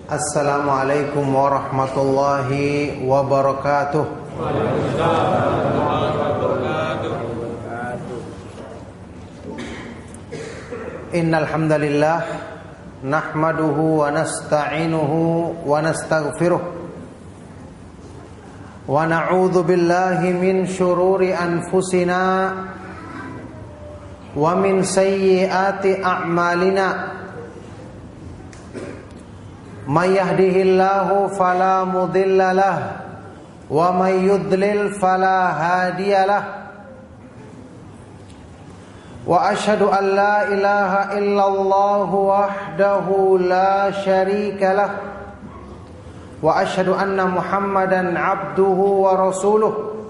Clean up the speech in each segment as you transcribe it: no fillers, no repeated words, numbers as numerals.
Assalamualaikum warahmatullahi wabarakatuh. Innal hamdalillah nahmaduhu wa nasta'inuhu wa nastaghfiruh wa na'udzu billahi min shururi anfusina wa min sayyiati a'malina. May yahdihillahu fala mudilla lahu wa may yudlil fala hadiya lahu. Wa ashhadu an la ilaha illallah wahdahu la syarika lahu wa ashhadu anna Muhammadan abduhu wa rasuluh.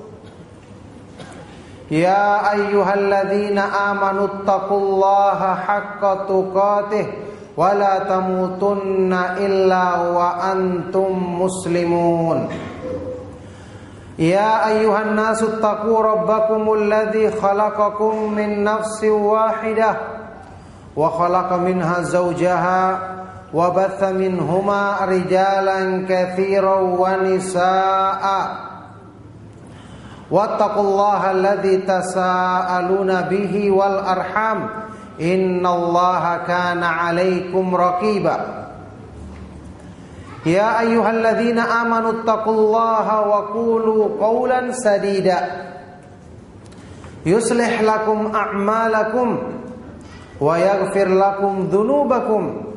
Ya ayyuhalladzina amanu taqullaha haqqa tuqatih wa la tamutunna illa wa antum muslimun. Ya ayyuhan nasu taqu rabbakumul ladzi khalaqakum min nafsin wahidah wa khalaqa minha zawjaha wa batha minhuma rijalan katsiran wa nisaa'a. Wattaqullaha alladzi tasaaluna bihi wal arham innallaha kana 'alaikum raqiba. Ya ayyuhalladzina amanu taqullaha wa qulu qawlan sadida yuslih lakum a'malakum wa yaghfir lakum dhunubakum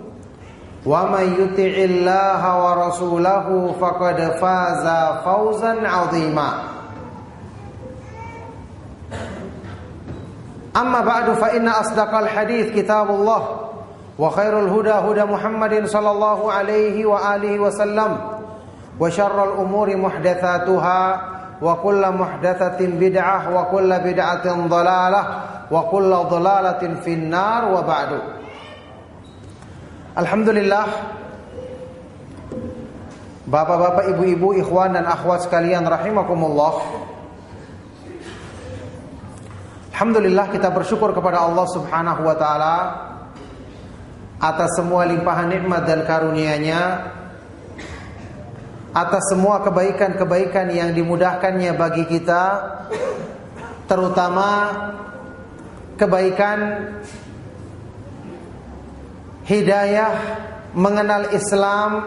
wa may yuti'illaha wa rasulahu faqad faza fawzan 'azima. Amma ba'du fa inna asdaqal hadits kitabullah wa khairul huda huda Muhammadin sallallahu alaihi wa alihi wasallam wa syarrul umuri muhdatsatuha wa kullu muhdatsatin bid'ah wa kullu bid'atin dhalalah wa kullu dhalalatin finnar wa ba'du. Alhamdulillah, bapak-bapak, ibu-ibu, ikhwan dan akhwat sekalian rahimakumullah. Alhamdulillah, kita bersyukur kepada Allah Subhanahu wa taala atas semua limpahan nikmat dan karunia-Nya, atas semua kebaikan-kebaikan yang dimudahkannya bagi kita, terutama kebaikan hidayah, mengenal Islam,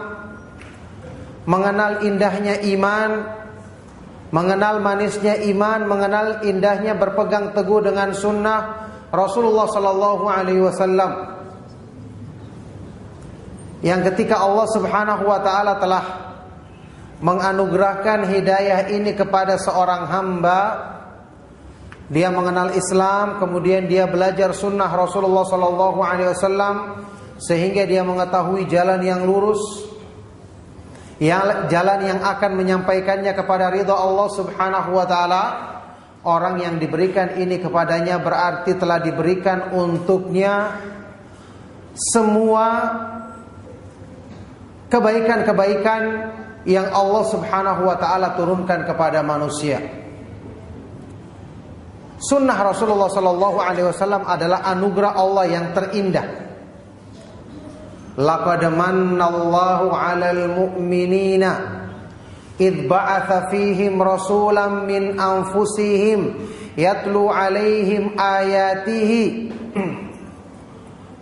mengenal indahnya iman, mengenal manisnya iman, mengenal indahnya berpegang teguh dengan sunnah Rasulullah sallallahu alaihi wasallam. Yang ketika Allah Subhanahu wa taala telah menganugerahkan hidayah ini kepada seorang hamba, dia mengenal Islam, kemudian dia belajar sunnah Rasulullah sallallahu alaihi wasallam sehingga dia mengetahui jalan yang lurus, jalan yang akan menyampaikannya kepada ridha Allah Subhanahu wa taala. Orang yang diberikan ini kepadanya berarti telah diberikan untuknya semua kebaikan-kebaikan yang Allah Subhanahu wa taala turunkan kepada manusia. Sunnah Rasulullah sallallahu alaihi wasallam adalah anugerah Allah yang terindah. Laqad mannallahu 'alal mu'minina idh ba'atha fihim rasulan min anfusihim yatlu 'alaihim ayatihi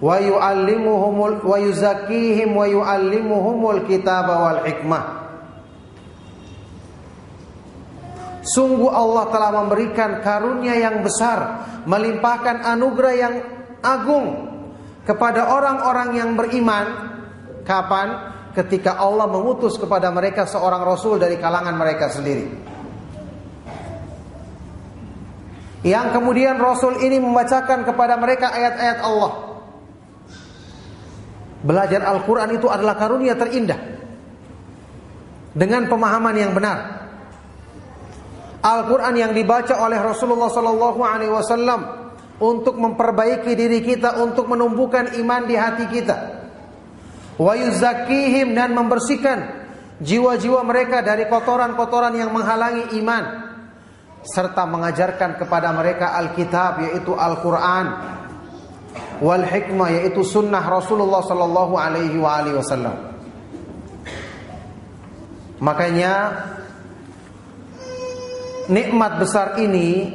wa yu'allimuhumul wa yuzakkihim wa yu'allimuhumul kitaba wal hikmah. Sungguh Allah telah memberikan karunia yang besar, melimpahkan anugerah yang agung kepada orang-orang yang beriman. Kapan? Ketika Allah mengutus kepada mereka seorang rasul dari kalangan mereka sendiri, yang kemudian rasul ini membacakan kepada mereka ayat-ayat Allah. Belajar Al-Quran itu adalah karunia terindah dengan pemahaman yang benar. Al-Quran yang dibaca oleh Rasulullah SAW untuk memperbaiki diri kita, untuk menumbuhkan iman di hati kita. Wa yuzakkihim, dan membersihkan jiwa-jiwa mereka dari kotoran-kotoran yang menghalangi iman, serta mengajarkan kepada mereka Alkitab, yaitu Al-Quran, wal hikmah, yaitu sunnah Rasulullah sallallahu alaihi wasallam. Makanya nikmat besar ini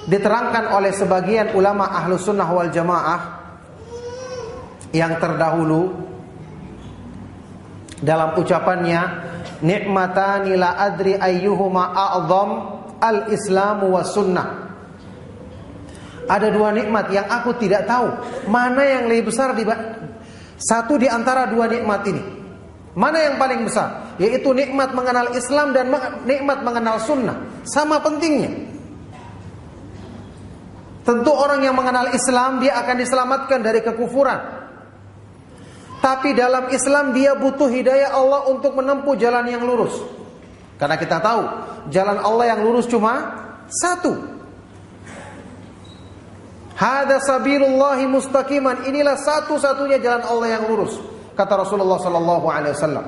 diterangkan oleh sebagian ulama Ahlus Sunnah wal Jamaah yang terdahulu dalam ucapannya, nikmatani la adri ayyuhuma a'zam al-islamu was sunnah. Ada dua nikmat yang aku tidak tahu mana yang lebih besar satu di antara dua nikmat ini. Mana yang paling besar? Yaitu nikmat mengenal Islam dan nikmat mengenal sunnah. Sama pentingnya. Tentu orang yang mengenal Islam dia akan diselamatkan dari kekufuran. Tapi dalam Islam dia butuh hidayah Allah untuk menempuh jalan yang lurus. Karena kita tahu jalan Allah yang lurus cuma satu. Hada sabilullahi mustaqiman. Inilah satu-satunya jalan Allah yang lurus, kata Rasulullah sallallahu alaihi wasallam.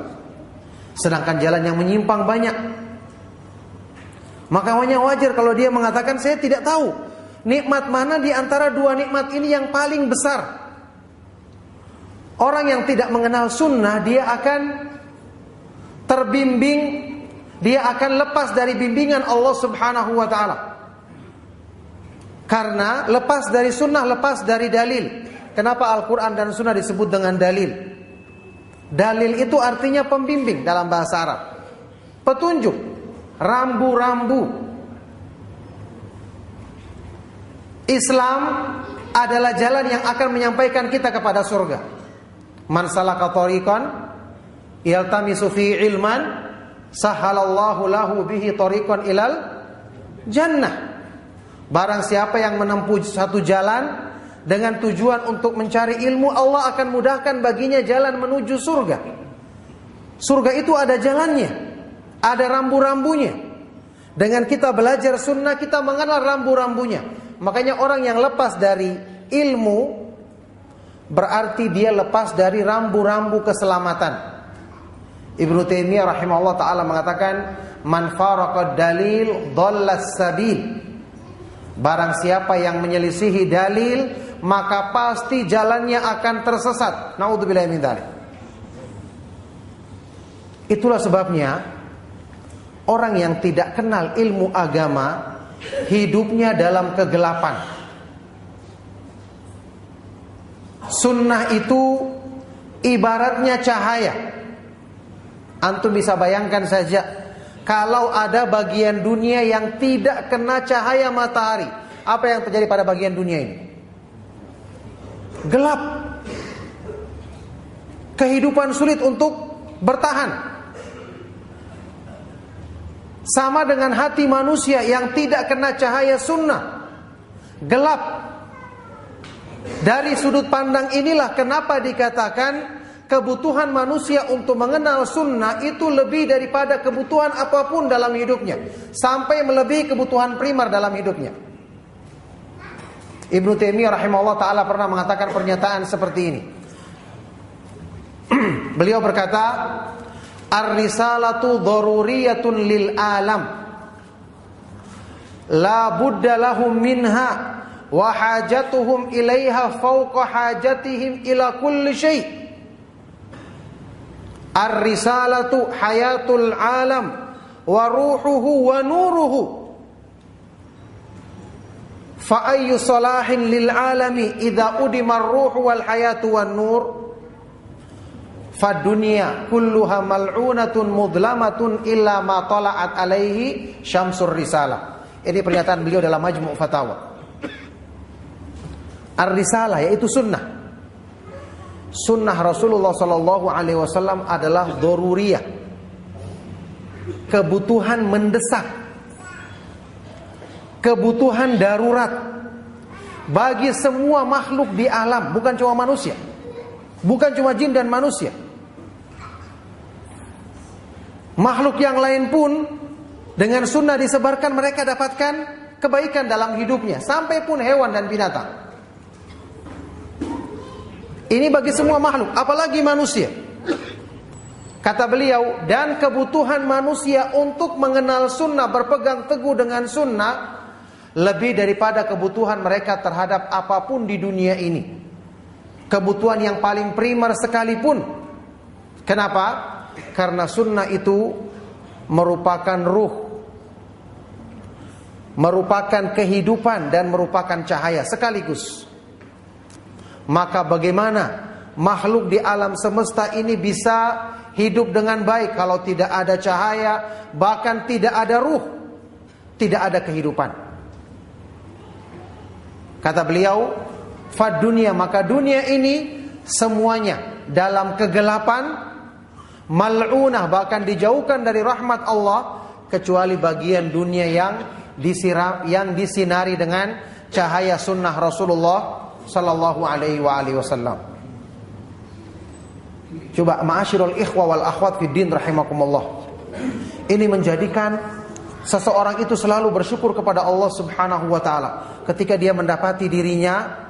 Sedangkan jalan yang menyimpang banyak. Makanya wajar kalau dia mengatakan saya tidak tahu nikmat mana di antara dua nikmat ini yang paling besar. Orang yang tidak mengenal sunnah dia akan terbimbing, dia akan lepas dari bimbingan Allah Subhanahu wa taala. Karena lepas dari sunnah, lepas dari dalil. Kenapa Al-Quran dan sunnah disebut dengan dalil? Dalil itu artinya pembimbing dalam bahasa Arab. Petunjuk, rambu-rambu. Islam adalah jalan yang akan menyampaikan kita kepada surga. Man salaka tariqan yaltamisu fi ilman sahalallahu lahu bihi tariqan ilal jannah. Barang siapa yang menempuh satu jalan dengan tujuan untuk mencari ilmu, Allah akan mudahkan baginya jalan menuju surga. Surga itu ada jalannya, ada rambu-rambunya. Dengan kita belajar sunnah, kita mengenal rambu-rambunya. Makanya orang yang lepas dari ilmu berarti dia lepas dari rambu-rambu keselamatan. Ibnu Taimiyah rahimahullah ta'ala mengatakan, man faraqad dalil dhallas sabil. Barang siapa yang menyelisihi dalil, maka pasti jalannya akan tersesat. Naudzubillahi min dzalik. Itulah sebabnya orang yang tidak kenal ilmu agama hidupnya dalam kegelapan. Sunnah itu ibaratnya cahaya. Antum bisa bayangkan saja, kalau ada bagian dunia yang tidak kena cahaya matahari, apa yang terjadi pada bagian dunia ini? Gelap. Kehidupan sulit untuk bertahan. Sama dengan hati manusia yang tidak kena cahaya sunnah. Gelap. Dari sudut pandang inilah kenapa dikatakan kebutuhan manusia untuk mengenal sunnah itu lebih daripada kebutuhan apapun dalam hidupnya, sampai melebihi kebutuhan primer dalam hidupnya. Ibnu Taimiyah rahimahullah ta'ala pernah mengatakan pernyataan seperti ini. Beliau berkata, ar-risalatu daruriyatun lil alam, la budda lahum minha wa hajatuhum ilaiha fawqa hajatihim ila kulli syai'. Ar-risalatu hayatul alam wa ruhuhu wa nuruhu. Fa ayyu salahin lil alami idza udima ar-ruhu wal hayatu wan nur. Fa dunya kulluha mal'unatun mudlamatun illa ma tala'at alaihi syamsur risalah. Ini pernyataan beliau dalam Majmu' Fatawa. Ar-risalah yaitu sunnah. Sunnah Rasulullah sallallahu alaihi wasallam adalah daruriyah. Kebutuhan mendesak. Kebutuhan darurat bagi semua makhluk di alam, bukan cuma manusia. Bukan cuma jin dan manusia. Makhluk yang lain pun dengan sunnah disebarkan, mereka dapatkan kebaikan dalam hidupnya, sampai pun hewan dan binatang. Ini bagi semua makhluk, apalagi manusia. Kata beliau, dan kebutuhan manusia untuk mengenal sunnah, berpegang teguh dengan sunnah, lebih daripada kebutuhan mereka terhadap apapun di dunia ini. Kebutuhan yang paling primer sekalipun, Kenapa? Karena sunnah itu merupakan ruh, merupakan kehidupan, dan merupakan cahaya sekaligus. Maka bagaimana makhluk di alam semesta ini bisa hidup dengan baik kalau tidak ada cahaya, bahkan tidak ada ruh, tidak ada kehidupan? Kata beliau, fad dunia, maka dunia ini semuanya dalam kegelapan, mal'unah, bahkan dijauhkan dari rahmat Allah, kecuali bagian dunia yang disinari dengan cahaya sunnah Rasulullah sallallahu alaihi wasallam. Coba, ma'asyiral ikhwa wal akhwat fid din rahimakumullah. Ini menjadikan seseorang itu selalu bersyukur kepada Allah Subhanahu wa taala ketika dia mendapati dirinya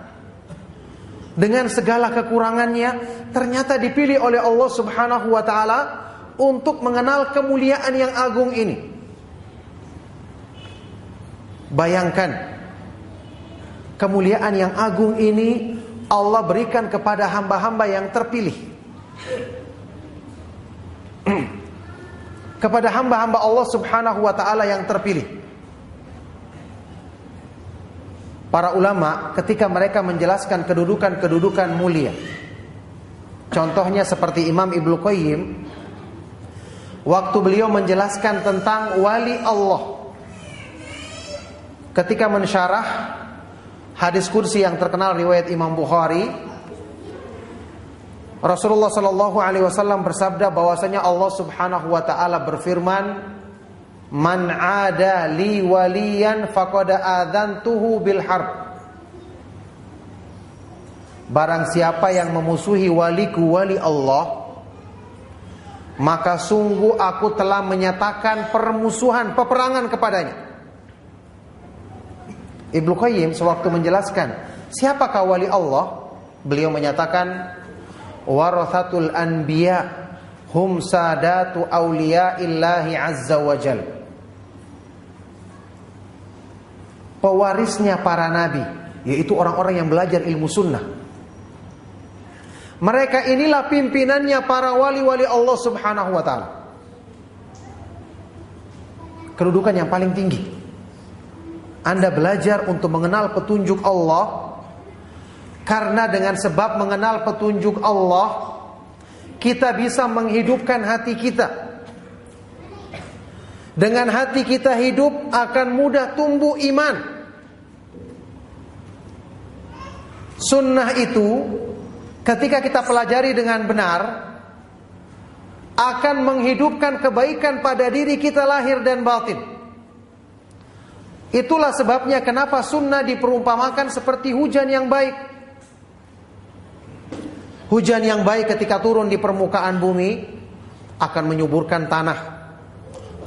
dengan segala kekurangannya ternyata dipilih oleh Allah Subhanahu wa taala untuk mengenal kemuliaan yang agung ini. Bayangkan, kemuliaan yang agung ini Allah berikan kepada hamba-hamba yang terpilih. Kepada hamba-hamba Allah Subhanahu wa ta'ala yang terpilih. Para ulama ketika mereka menjelaskan kedudukan-kedudukan mulia, contohnya seperti Imam Ibnu Qayyim, waktu beliau menjelaskan tentang wali Allah, ketika mensyarah hadis kursi yang terkenal riwayat Imam Bukhari, Rasulullah sallallahu alaihi wasallam bersabda bahwasanya Allah Subhanahu wa taala berfirman, "Man 'ada li waliyan faqad adzantuhu bil harb." Barang siapa yang memusuhi waliku, wali Allah, maka sungguh aku telah menyatakan permusuhan, peperangan kepadanya. Ibnu Qayyim sewaktu menjelaskan siapakah wali Allah, beliau menyatakan, warathatul anbiya hum sadatu awliyaillahi azza wa jal. Pewarisnya para nabi, yaitu orang-orang yang belajar ilmu sunnah. Mereka inilah pimpinannya para wali-wali Allah Subhanahu wa ta'ala. Kedudukan yang paling tinggi. Anda belajar untuk mengenal petunjuk Allah, karena dengan sebab mengenal petunjuk Allah, kita bisa menghidupkan hati kita. Dengan hati kita hidup, akan mudah tumbuh iman. Sunnah itu, ketika kita pelajari dengan benar, akan menghidupkan kebaikan pada diri kita lahir dan batin. Itulah sebabnya kenapa sunnah diperumpamakan seperti hujan yang baik. Hujan yang baik ketika turun di permukaan bumi akan menyuburkan tanah.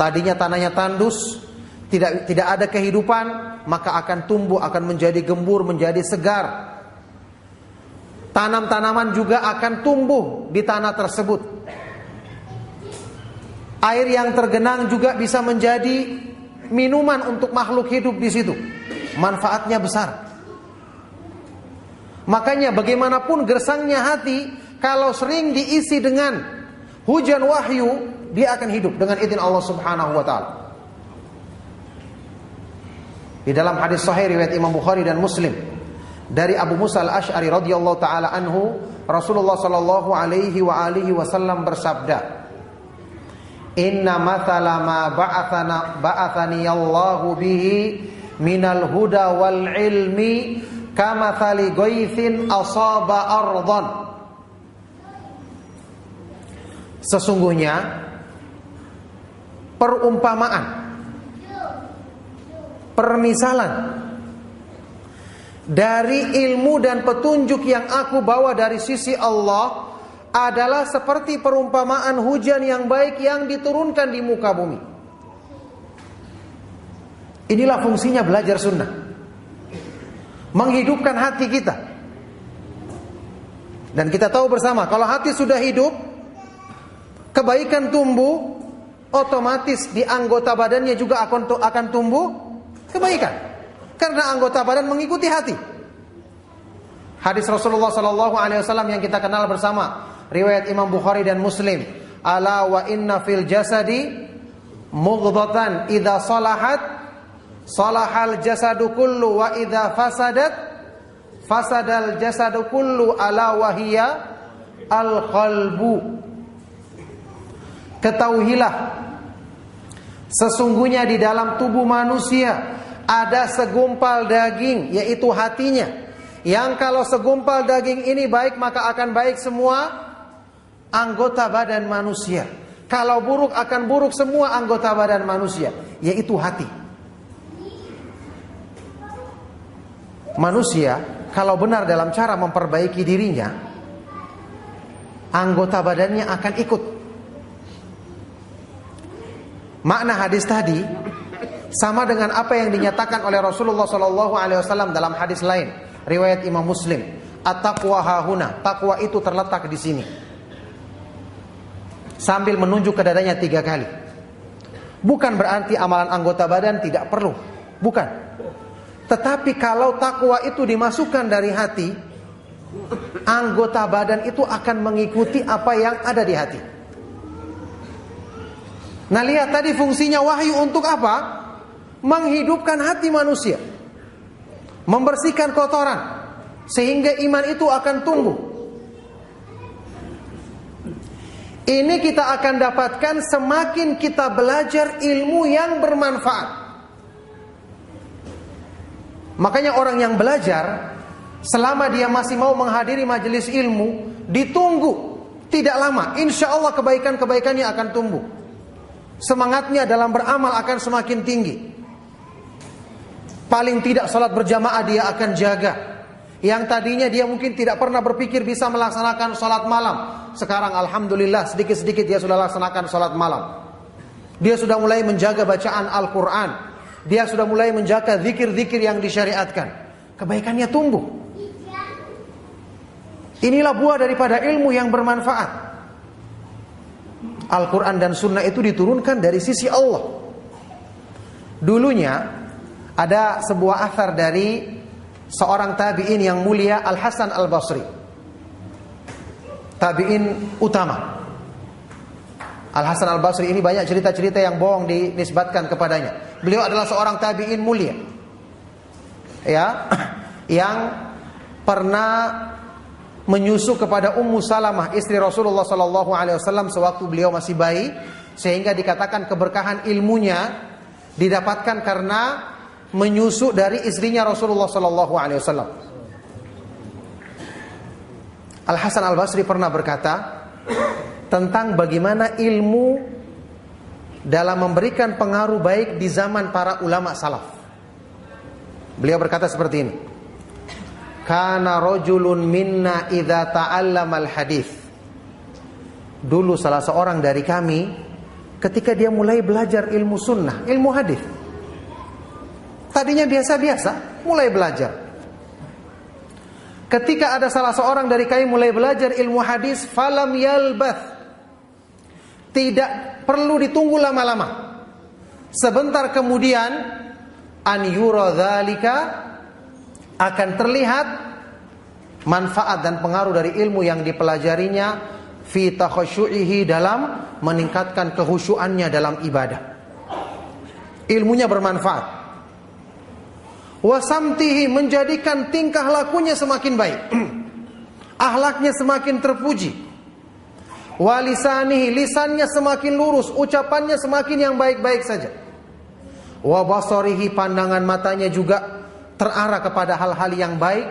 Tadinya tanahnya tandus, tidak ada kehidupan, maka akan tumbuh, akan menjadi gembur, menjadi segar. Tanam-tanaman juga akan tumbuh di tanah tersebut. Air yang tergenang juga bisa menjadi minuman untuk makhluk hidup di situ. Manfaatnya besar. Makanya bagaimanapun gersangnya hati, kalau sering diisi dengan hujan wahyu, dia akan hidup dengan izin Allah Subhanahu wa ta'ala. Di dalam hadis sahih riwayat Imam Bukhari dan Muslim dari Abu Musa al-Asy'ari radhiyallahu taala anhu, Rasulullah sallallahu alaihi wasallam bersabda, "Inna mathala ma ba'athani Allahu bihi minal huda wal ilmi kamathali ghaithin asaba ardan." Sesungguhnya perumpamaan, permisalan dari ilmu dan petunjuk yang aku bawa dari sisi Allah adalah seperti perumpamaan hujan yang baik yang diturunkan di muka bumi. Inilah fungsinya belajar sunnah, menghidupkan hati kita. Dan kita tahu bersama, kalau hati sudah hidup, kebaikan tumbuh, otomatis di anggota badannya juga akan tumbuh kebaikan. Karena anggota badan mengikuti hati. Hadis Rasulullah SAW yang kita kenal bersama, riwayat Imam Bukhari dan Muslim. Ala wa inna fil jasadi mughdatan idza salahat salahal jasadu kullu wa idza fasadat fasadal jasadu kullu ala wa hiya al qalbu. Ketahuilah, sesungguhnya di dalam tubuh manusia ada segumpal daging, yaitu hatinya. Yang kalau segumpal daging ini baik, maka akan baik semua anggota badan manusia. Kalau buruk, akan buruk semua anggota badan manusia, yaitu hati. Manusia kalau benar dalam cara memperbaiki dirinya, anggota badannya akan ikut. Makna hadis tadi sama dengan apa yang dinyatakan oleh Rasulullah SAW dalam hadis lain, riwayat Imam Muslim. At-taqwa hahuna, takwa itu terletak di sini. Sambil menunjuk ke dadanya 3 kali. Bukan berarti amalan anggota badan tidak perlu, bukan. Tetapi kalau takwa itu dimasukkan dari hati, anggota badan itu akan mengikuti apa yang ada di hati. Nah, lihat tadi fungsinya wahyu untuk apa? Menghidupkan hati manusia, membersihkan kotoran, sehingga iman itu akan tumbuh. Ini kita akan dapatkan semakin kita belajar ilmu yang bermanfaat. Makanya orang yang belajar, selama dia masih mau menghadiri majelis ilmu, ditunggu tidak lama, insya Allah kebaikan-kebaikannya akan tumbuh. Semangatnya dalam beramal akan semakin tinggi. Paling tidak salat berjamaah dia akan jaga. Yang tadinya dia mungkin tidak pernah berpikir bisa melaksanakan salat malam, sekarang alhamdulillah sedikit-sedikit dia sudah laksanakan salat malam. Dia sudah mulai menjaga bacaan Al-Quran. Dia sudah mulai menjaga zikir-zikir yang disyariatkan. Kebaikannya tumbuh. Inilah buah daripada ilmu yang bermanfaat. Al-Quran dan Sunnah itu diturunkan dari sisi Allah. Dulunya ada sebuah athar dari seorang tabi'in yang mulia, Al-Hasan Al-Basri. Tabi'in utama. Al-Hasan Al-Basri ini banyak cerita-cerita yang bohong dinisbatkan kepadanya. Beliau adalah seorang tabi'in mulia, ya, yang pernah menyusu kepada Ummu Salamah, istri Rasulullah SAW sewaktu beliau masih bayi, sehingga dikatakan keberkahan ilmunya didapatkan karena menyusu dari istrinya Rasulullah SAW. Al-Hasan Al-Basri pernah berkata tentang bagaimana ilmu dalam memberikan pengaruh baik di zaman para ulama salaf. Beliau berkata seperti ini: kana rajulun minna idza ta'allama al-hadis. Dulu salah seorang dari kami ketika dia mulai belajar ilmu sunnah, ilmu hadis. Tadinya biasa-biasa, mulai belajar. Ketika ada salah seorang dari kami mulai belajar ilmu hadis, falam yalbath. Tidak perlu ditunggu lama-lama. Sebentar kemudian an yura dzalika, akan terlihat manfaat dan pengaruh dari ilmu yang dipelajarinya fi takhasyu'ihi, dalam meningkatkan kehusyuannya dalam ibadah. Ilmunya bermanfaat. Wasamtihi, menjadikan tingkah lakunya semakin baik. Akhlaknya semakin terpuji. Walisanihi, lisannya semakin lurus, ucapannya semakin yang baik-baik saja. Wabasarihi, pandangan matanya juga terarah kepada hal-hal yang baik.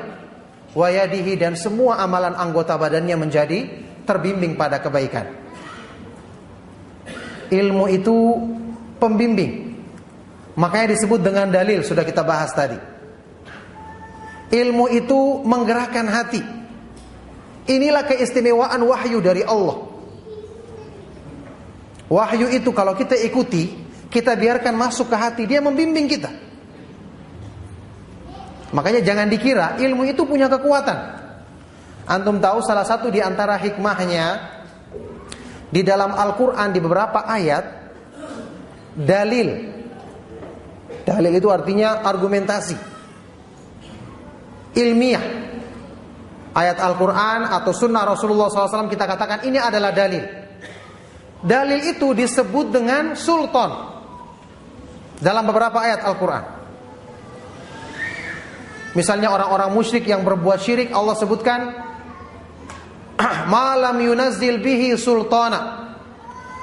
Wayadihi, dan semua amalan anggota badannya menjadi terbimbing pada kebaikan. Ilmu itu pembimbing. Makanya disebut dengan dalil, sudah kita bahas tadi. Ilmu itu menggerakkan hati. Inilah keistimewaan wahyu dari Allah. Wahyu itu kalau kita ikuti, kita biarkan masuk ke hati, dia membimbing kita. Makanya jangan dikira ilmu itu punya kekuatan. Antum tahu salah satu di antara hikmahnya di dalam Al-Quran, di beberapa ayat, dalil. Dalil itu artinya argumentasi ilmiah. ayat Al-Quran atau sunnah Rasulullah SAW, kita katakan ini adalah dalil. Dalil itu disebut dengan sultan dalam beberapa ayat Al-Quran. Misalnya orang-orang musyrik yang berbuat syirik, Allah sebutkan ma lam yunazzil bihi sultana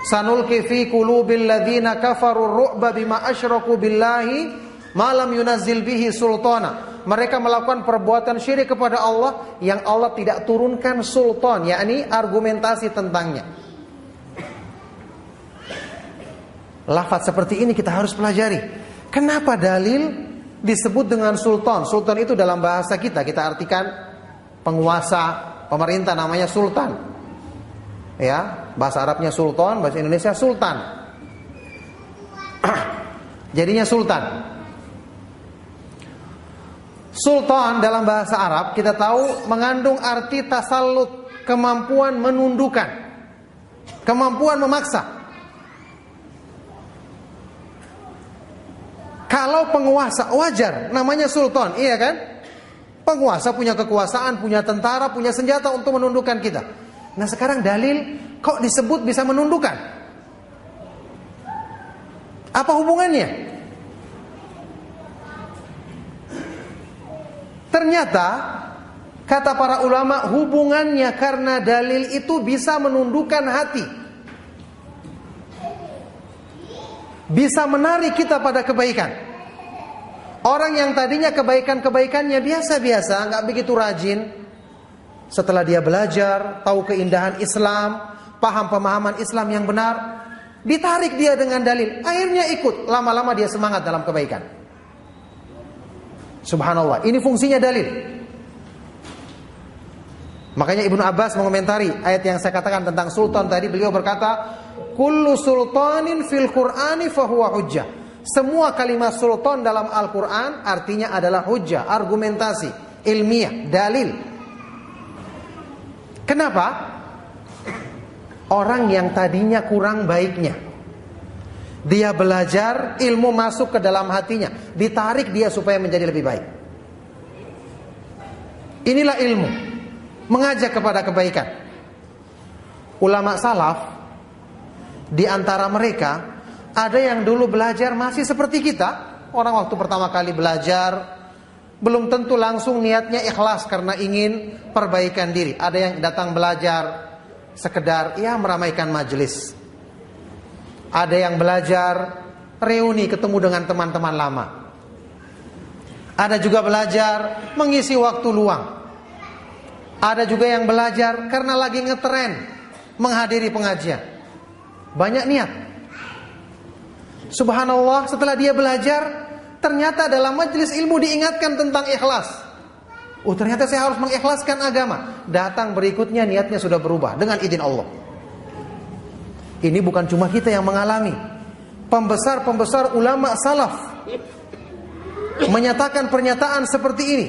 sanulqi fi qulubil ladzina kafaru ru'ba bima asyraku billahi ma lam yunazzil bihi sultana. Mereka melakukan perbuatan syirik kepada Allah yang Allah tidak turunkan sultan, yakni argumentasi tentangnya. Lafaz seperti ini kita harus pelajari. Kenapa dalil disebut dengan sultan? Sultan itu dalam bahasa kita artikan penguasa, pemerintah, namanya sultan. Ya, bahasa Arabnya sultan, bahasa Indonesia sultan. Jadinya sultan. Sultan dalam bahasa Arab kita tahu mengandung arti tasallut, kemampuan menundukkan, kemampuan memaksa. Kalau penguasa wajar namanya sultan, iya kan? Penguasa punya kekuasaan, punya tentara, punya senjata untuk menundukkan kita. Nah sekarang dalil kok disebut bisa menundukkan? Apa hubungannya? Ternyata kata para ulama hubungannya karena dalil itu bisa menundukkan hati. Bisa menarik kita pada kebaikan. Orang yang tadinya kebaikan-kebaikannya biasa-biasa, nggak begitu rajin, setelah dia belajar, tahu keindahan Islam, paham pemahaman Islam yang benar, ditarik dia dengan dalil, akhirnya ikut, lama-lama dia semangat dalam kebaikan. Subhanallah, ini fungsinya dalil. Makanya Ibnu Abbas mengomentari ayat yang saya katakan tentang sultan tadi, beliau berkata, kullu sultanin fil Qur'ani fahuwa hujjah. Semua kalimat sultan dalam Al-Quran artinya adalah hujjah, argumentasi, ilmiah, dalil. Kenapa? Orang yang tadinya kurang baiknya, dia belajar, ilmu masuk ke dalam hatinya, ditarik dia supaya menjadi lebih baik. Inilah ilmu, mengajak kepada kebaikan. Ulama salaf, di antara mereka ada yang dulu belajar masih seperti kita. Orang waktu pertama kali belajar belum tentu langsung niatnya ikhlas karena ingin perbaikan diri. Ada yang datang belajar sekedar ya meramaikan majelis. Ada yang belajar reuni, ketemu dengan teman-teman lama. Ada juga belajar mengisi waktu luang. Ada juga yang belajar karena lagi ngetren menghadiri pengajian. Banyak niat. Subhanallah, setelah dia belajar, ternyata dalam majelis ilmu diingatkan tentang ikhlas. Oh, ternyata saya harus mengikhlaskan agama. Datang berikutnya niatnya sudah berubah dengan izin Allah. Ini bukan cuma kita yang mengalami. Pembesar-pembesar ulama salaf menyatakan pernyataan seperti ini.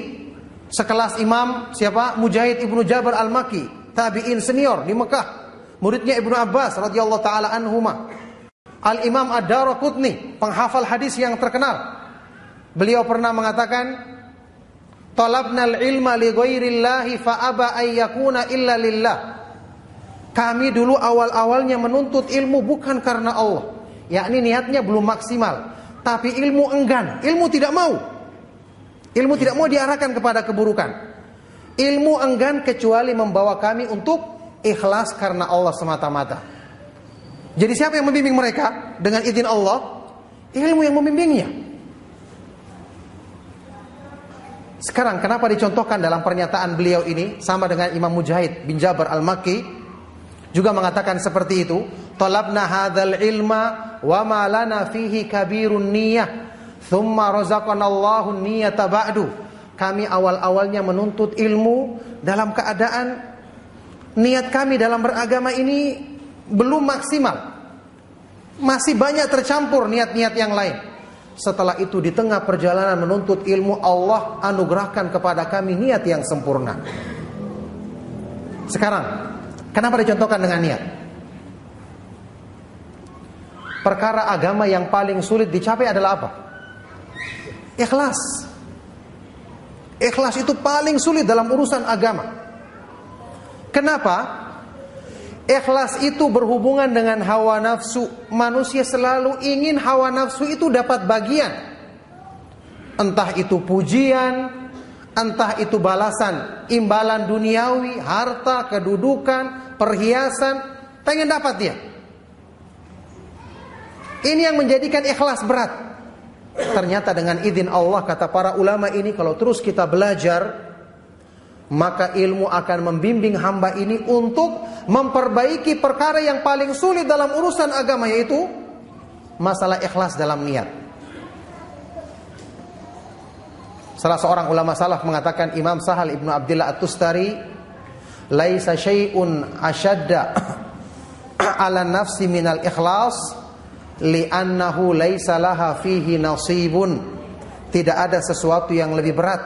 Sekelas Imam siapa? Mujahid Ibnu Jabir Al-Makki, tabi'in senior di Mekah, muridnya Ibnu Abbas radhiyallahu taala anhuma. Al-Imam Ad-Daraqutni, penghafal hadis yang terkenal. Beliau pernah mengatakan, "Talabnal ilma li ghairillahi fa aba ay yakuna illa lillah." Kami dulu awal-awalnya menuntut ilmu bukan karena Allah. Yakni niatnya belum maksimal, tapi ilmu enggan, ilmu tidak mau. Ilmu tidak mau diarahkan kepada keburukan. Ilmu enggan kecuali membawa kami untuk ikhlas karena Allah semata-mata. Jadi siapa yang membimbing mereka? Dengan izin Allah, ilmu yang membimbingnya. Sekarang kenapa dicontohkan dalam pernyataan beliau ini sama dengan Imam Mujahid bin Jabir Al-Makki juga mengatakan seperti itu, talabna hadzal ilma wa ma lana fihi kabirun niyyah thumma razaqanallahu niyyata ba'du. Kami awal-awalnya menuntut ilmu dalam keadaan niat kami dalam beragama ini belum maksimal. Masih banyak tercampur niat-niat yang lain. Setelah itu di tengah perjalanan menuntut ilmu, Allah anugerahkan kepada kami niat yang sempurna. Sekarang, kenapa dicontohkan dengan niat? Perkara agama yang paling sulit dicapai adalah apa? Ikhlas. Ikhlas itu paling sulit dalam urusan agama. Kenapa? Ikhlas itu berhubungan dengan hawa nafsu. Manusia selalu ingin hawa nafsu itu dapat bagian. Entah itu pujian, entah itu balasan, imbalan duniawi, harta, kedudukan, perhiasan, pengen dapat dia. Ini yang menjadikan ikhlas berat. Ternyata dengan izin Allah, kata para ulama ini, kalau terus kita belajar, maka ilmu akan membimbing hamba ini untuk memperbaiki perkara yang paling sulit dalam urusan agama, yaitu masalah ikhlas dalam niat. Salah seorang ulama salaf mengatakan, Imam Sahal Ibnu Abdillah At-Tustari, laisa syai'un ashadda ala nafsi minal ikhlas li'annahu laisa laha fihi nasibun. Tidak ada sesuatu yang lebih berat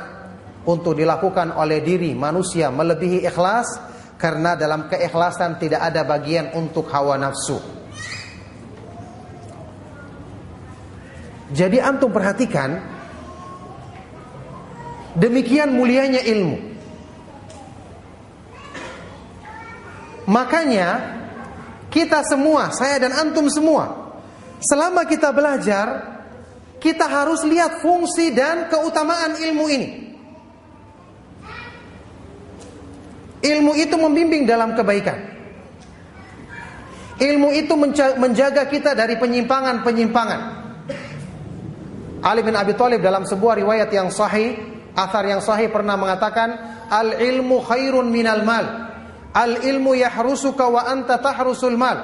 untuk dilakukan oleh diri manusia melebihi ikhlas, karena dalam keikhlasan tidak ada bagian untuk hawa nafsu. Jadi antum perhatikan, demikian mulianya ilmu. Makanya kita semua, saya dan antum semua, selama kita belajar, kita harus lihat fungsi dan keutamaan ilmu ini. Ilmu itu membimbing dalam kebaikan. Ilmu itu menjaga kita dari penyimpangan-penyimpangan. Ali bin Abi Thalib dalam sebuah riwayat yang sahih, athar yang sahih, pernah mengatakan, al-ilmu khairun minal mal. Al-ilmu yahrusuka wa anta tahrusul mal.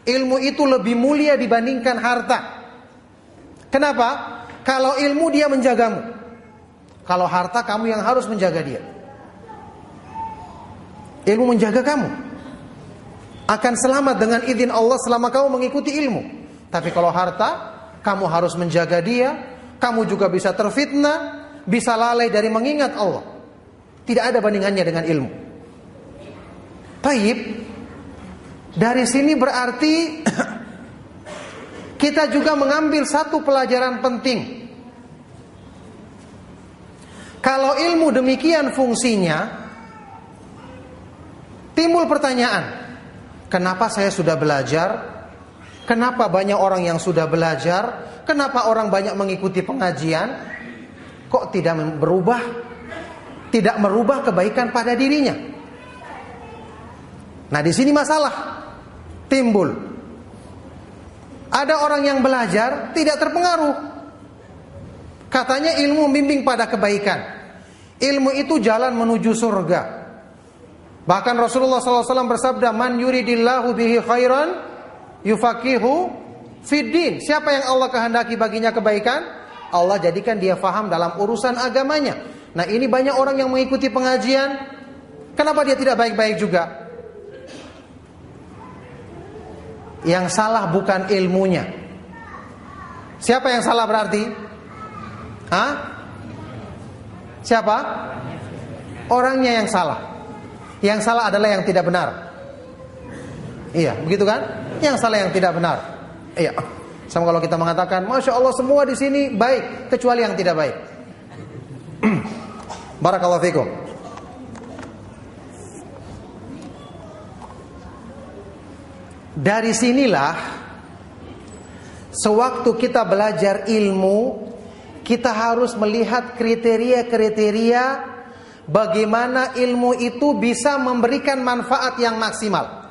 Ilmu itu lebih mulia dibandingkan harta. Kenapa? Kalau ilmu dia menjagamu. Kalau harta kamu yang harus menjaga dia. Ilmu menjaga kamu. Akan selamat dengan izin Allah selama kamu mengikuti ilmu. Tapi kalau harta, kamu harus menjaga dia. Kamu juga bisa terfitnah, bisa lalai dari mengingat Allah. Tidak ada bandingannya dengan ilmu. Taib. Dari sini berarti kita juga mengambil satu pelajaran penting. Kalau ilmu demikian fungsinya, timbul pertanyaan, kenapa saya sudah belajar? Kenapa banyak orang yang sudah belajar? Kenapa orang banyak mengikuti pengajian? Kok tidak berubah? Tidak merubah kebaikan pada dirinya. Nah, di sini masalah timbul. Ada orang yang belajar tidak terpengaruh. Katanya ilmu membimbing pada kebaikan. Ilmu itu jalan menuju surga. Bahkan Rasulullah SAW bersabda, man yuridillahu bihi khairan yufaqihu fiddin. Siapa yang Allah kehendaki baginya kebaikan, Allah jadikan dia faham dalam urusan agamanya. Nah, ini banyak orang yang mengikuti pengajian, kenapa dia tidak baik-baik juga? Yang salah bukan ilmunya. Siapa yang salah berarti? Hah? Siapa? Orangnya yang salah. Yang salah adalah yang tidak benar. Iya, begitu kan? Yang salah yang tidak benar. Iya. Sama kalau kita mengatakan, Masya Allah semua di sini baik, kecuali yang tidak baik. Barakallahu fikum. Dari sinilah, sewaktu kita belajar ilmu, kita harus melihat kriteria-kriteria bagaimana ilmu itu bisa memberikan manfaat yang maksimal.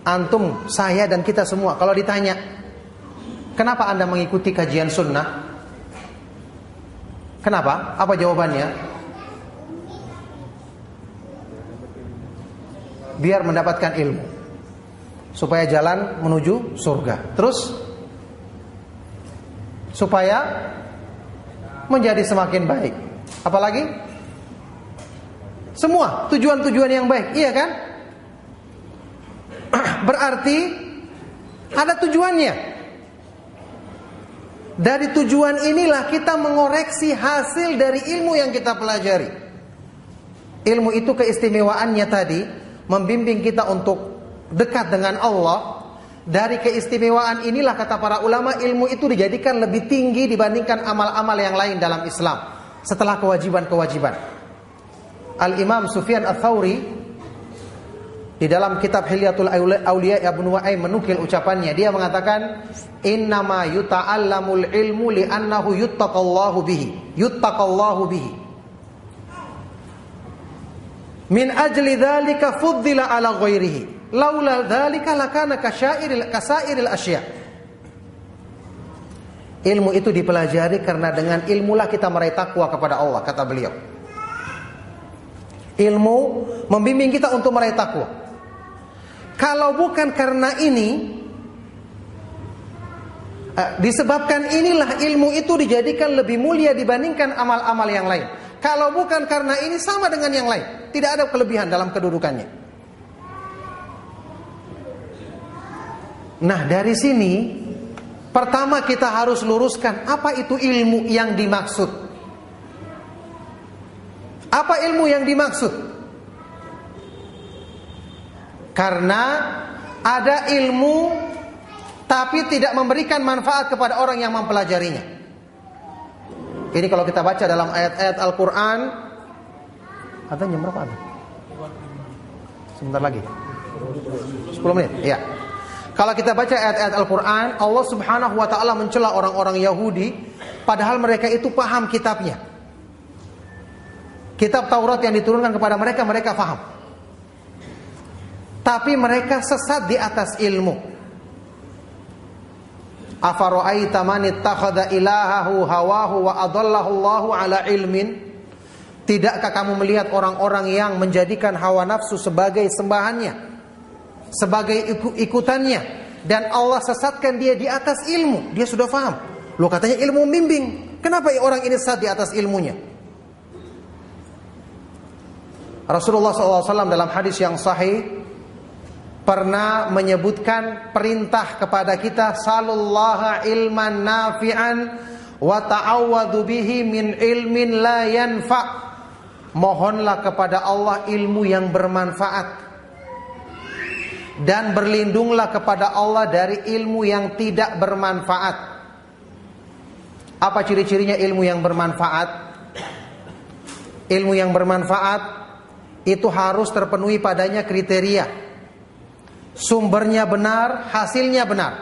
Antum, saya dan kita semua, kalau ditanya, kenapa Anda mengikuti kajian sunnah? Kenapa? Apa jawabannya? Biar mendapatkan ilmu, supaya jalan menuju surga. Terus, supaya menjadi semakin baik. Apalagi? Semua tujuan-tujuan yang baik, iya kan? Berarti ada tujuannya. Dari tujuan inilah kita mengoreksi hasil dari ilmu yang kita pelajari. Ilmu itu keistimewaannya tadi membimbing kita untuk dekat dengan Allah. Dari keistimewaan inilah, kata para ulama, ilmu itu dijadikan lebih tinggi dibandingkan amal-amal yang lain dalam Islam setelah kewajiban-kewajiban. Al-Imam Sufyan Ats-Tsauri di dalam kitab Hilyatul Auliya Ibnu Nu'aim menukil ucapannya. Dia mengatakan, "Innama yuta'allamul ilmu li'annahu yuttaqallahu bihi." Yuttaqallahu bihi. Min ajli dzalika fuddila ala ghairihi. Laula dzalika lakana kasairil asya. Ilmu itu dipelajari karena dengan ilmulah kita meraih takwa kepada Allah, kata beliau. Ilmu membimbing kita untuk meraih takwa. Kalau bukan karena ini, disebabkan inilah ilmu itu dijadikan lebih mulia dibandingkan amal-amal yang lain. Kalau bukan karena ini, sama dengan yang lain, tidak ada kelebihan dalam kedudukannya. Nah, dari sini pertama kita harus luruskan apa itu ilmu yang dimaksud. Apa ilmu yang dimaksud? Karena ada ilmu tapi tidak memberikan manfaat kepada orang yang mempelajarinya. Ini kalau kita baca dalam ayat-ayat Al-Quran. Ada jam berapa? Sebentar lagi 10 menit. Ya. Kalau kita baca ayat-ayat Al-Quran, Allah subhanahu wa ta'ala mencela orang-orang Yahudi, padahal mereka itu paham kitabnya. Kitab Taurat yang diturunkan kepada mereka, mereka paham. Tapi mereka sesat di atas ilmu. Afara'aita man ittakhadha ilahahu hawahu wa adallahu Allahu ala ilmin? Tidakkah kamu melihat orang-orang yang menjadikan hawa nafsu sebagai sembahannya, sebagai ikutannya, dan Allah sesatkan dia di atas ilmu? Dia sudah faham. Loh, katanya ilmu membimbing. Kenapa orang ini sesat di atas ilmunya? Rasulullah SAW dalam hadis yang sahih pernah menyebutkan perintah kepada kita, salullaha ilman nafi'an wa ta'awwadhu bihi min ilmin la yanfa'. Mohonlah kepada Allah ilmu yang bermanfaat dan berlindunglah kepada Allah dari ilmu yang tidak bermanfaat. Apa ciri-cirinya ilmu yang bermanfaat? Ilmu yang bermanfaat itu harus terpenuhi padanya kriteria. Sumbernya benar, hasilnya benar.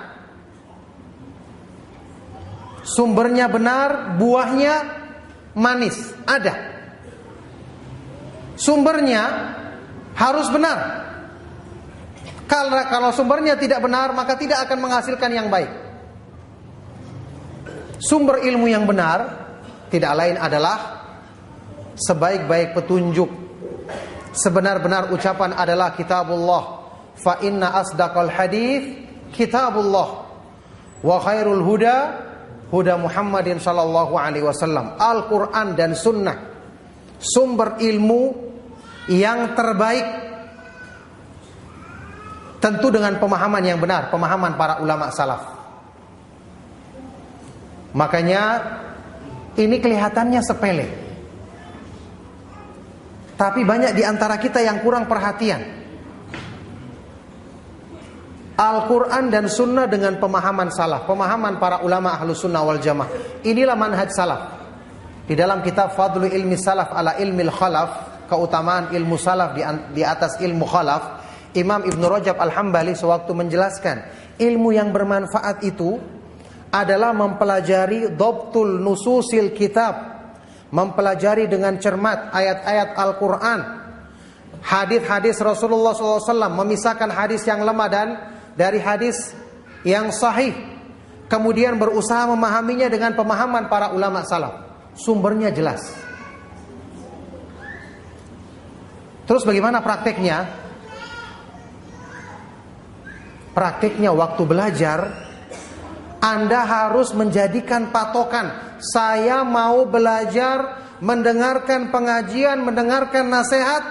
Sumbernya benar, buahnya manis, ada. Sumbernya harus benar. Kalau sumbernya tidak benar, maka tidak akan menghasilkan yang baik. Sumber ilmu yang benar tidak lain adalah sebaik-baik petunjuk, sebenar-benar ucapan adalah kitabullah. Fa inna asdaqal hadits kitabullah wa khairul huda huda Muhammadin sallallahu alaihi wasallam. Al-Qur'an dan sunnah sumber ilmu yang terbaik, tentu dengan pemahaman yang benar, pemahaman para ulama salaf. Makanya ini kelihatannya sepele, tapi banyak di antara kita yang kurang perhatian. Al-Quran dan Sunnah dengan pemahaman salaf, pemahaman para ulama Ahlus Sunnah wal Jamaah. Inilah manhaj salaf. Di dalam kitab Fadlu Ilmi Salaf ala Ilmil Khalaf, keutamaan ilmu salaf di atas ilmu khalaf, Imam Ibn Rajab Al-Hambali sewaktu menjelaskan, ilmu yang bermanfaat itu adalah mempelajari dhabtul nususil kitab, mempelajari dengan cermat ayat-ayat Al-Quran, hadis-hadis Rasulullah SAW, memisahkan hadis yang lemah dan dari hadis yang sahih, kemudian berusaha memahaminya dengan pemahaman para ulama salaf. Sumbernya jelas. Terus bagaimana prakteknya? Prakteknya waktu belajar, Anda harus menjadikan patokan. Saya mau belajar, mendengarkan pengajian, mendengarkan nasihat,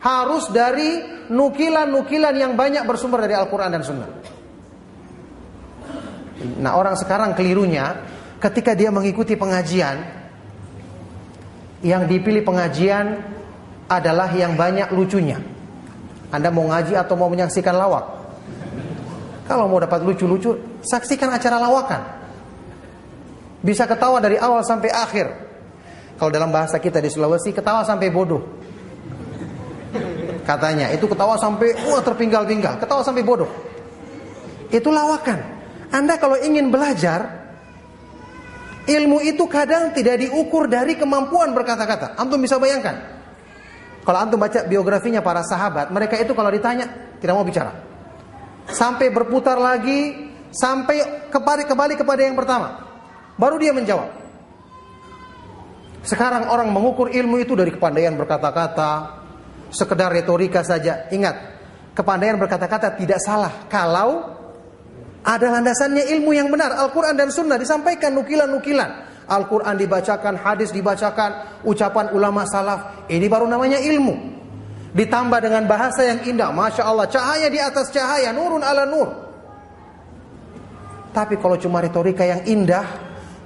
harus dari nukilan-nukilan yang banyak bersumber dari Al-Quran dan Sunnah. Nah, orang sekarang kelirunya, ketika dia mengikuti pengajian, yang dipilih pengajian adalah yang banyak lucunya. Anda mau ngaji atau mau menyaksikan lawak? Kalau mau dapat lucu-lucu, saksikan acara lawakan. Bisa ketawa dari awal sampai akhir. Kalau dalam bahasa kita di Sulawesi, ketawa sampai bodoh. katanya. Itu ketawa sampai terpinggal-pinggal, ketawa sampai bodoh. Itu lawakan. Anda kalau ingin belajar, ilmu itu kadang tidak diukur dari kemampuan berkata-kata. Antum bisa bayangkan, kalau antum baca biografinya para sahabat, mereka itu kalau ditanya tidak mau bicara, sampai berputar lagi, sampai kembali kepada yang pertama, baru dia menjawab. Sekarang orang mengukur ilmu itu dari kepandaian berkata-kata, sekedar retorika saja. Ingat, kepandaian berkata-kata tidak salah kalau ada landasannya ilmu yang benar. Al-Quran dan Sunnah disampaikan nukilan-nukilan. Al-Quran dibacakan, hadis dibacakan, ucapan ulama salaf. Ini baru namanya ilmu. Ditambah dengan bahasa yang indah. Masya Allah, cahaya di atas cahaya, nurun ala nur. Tapi kalau cuma retorika yang indah,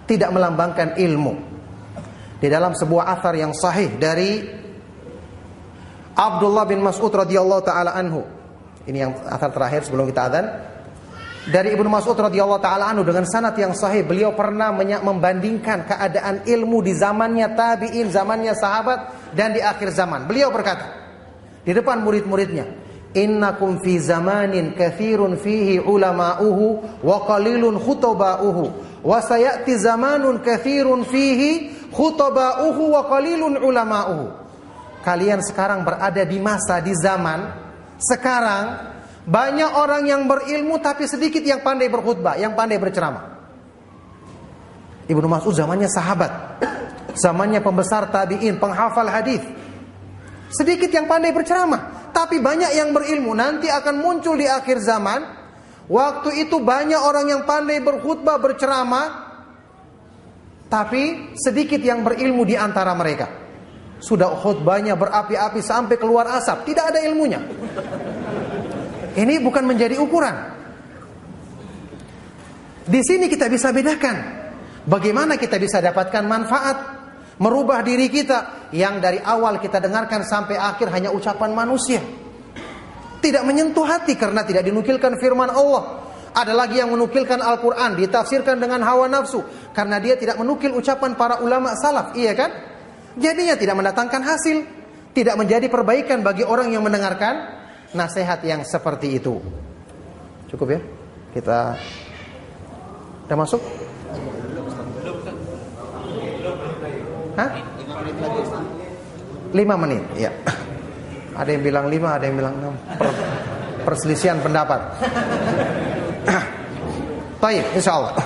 tidak melambangkan ilmu. Di dalam sebuah athar yang sahih dari Abdullah bin Mas'ud radhiyallahu taala anhu. Ini yang athar terakhir sebelum kita adzan. Dari Ibnu Mas'ud radhiyallahu taala anhu dengan sanad yang sahih, beliau pernah membandingkan keadaan ilmu di zamannya tabi'in, zamannya sahabat, dan di akhir zaman. Beliau berkata di depan murid-muridnya, "Innakum fi zamanin katsirun fihi ulama'uhu wa qalilun khutaba'uhu, wa sayati zamanun katsirun fihi khutaba'uhu wa qalilun ulama'uhu." Kalian sekarang berada di masa, di zaman sekarang, banyak orang yang berilmu tapi sedikit yang pandai berkhutbah, yang pandai berceramah. Ibnu Mas'ud zamannya sahabat, zamannya pembesar tabi'in, penghafal hadis. Sedikit yang pandai berceramah, tapi banyak yang berilmu. Nanti akan muncul di akhir zaman, waktu itu banyak orang yang pandai berkhutbah, berceramah, tapi sedikit yang berilmu di antara mereka. Sudah khutbahnya berapi-api sampai keluar asap, tidak ada ilmunya. Ini bukan menjadi ukuran. Di sini kita bisa bedakan bagaimana kita bisa dapatkan manfaat, merubah diri kita yang dari awal kita dengarkan sampai akhir hanya ucapan manusia, tidak menyentuh hati karena tidak dinukilkan firman Allah. Ada lagi yang menukilkan Al-Quran, ditafsirkan dengan hawa nafsu karena dia tidak menukil ucapan para ulama salaf, iya kan? Jadinya tidak mendatangkan hasil, tidak menjadi perbaikan bagi orang yang mendengarkan nasihat yang seperti itu. Cukup ya? Kita udah masuk? Hah? 5 menit, ya. Ada yang bilang 5, ada yang bilang 6. Perselisihan pendapat. Baik, insyaallah.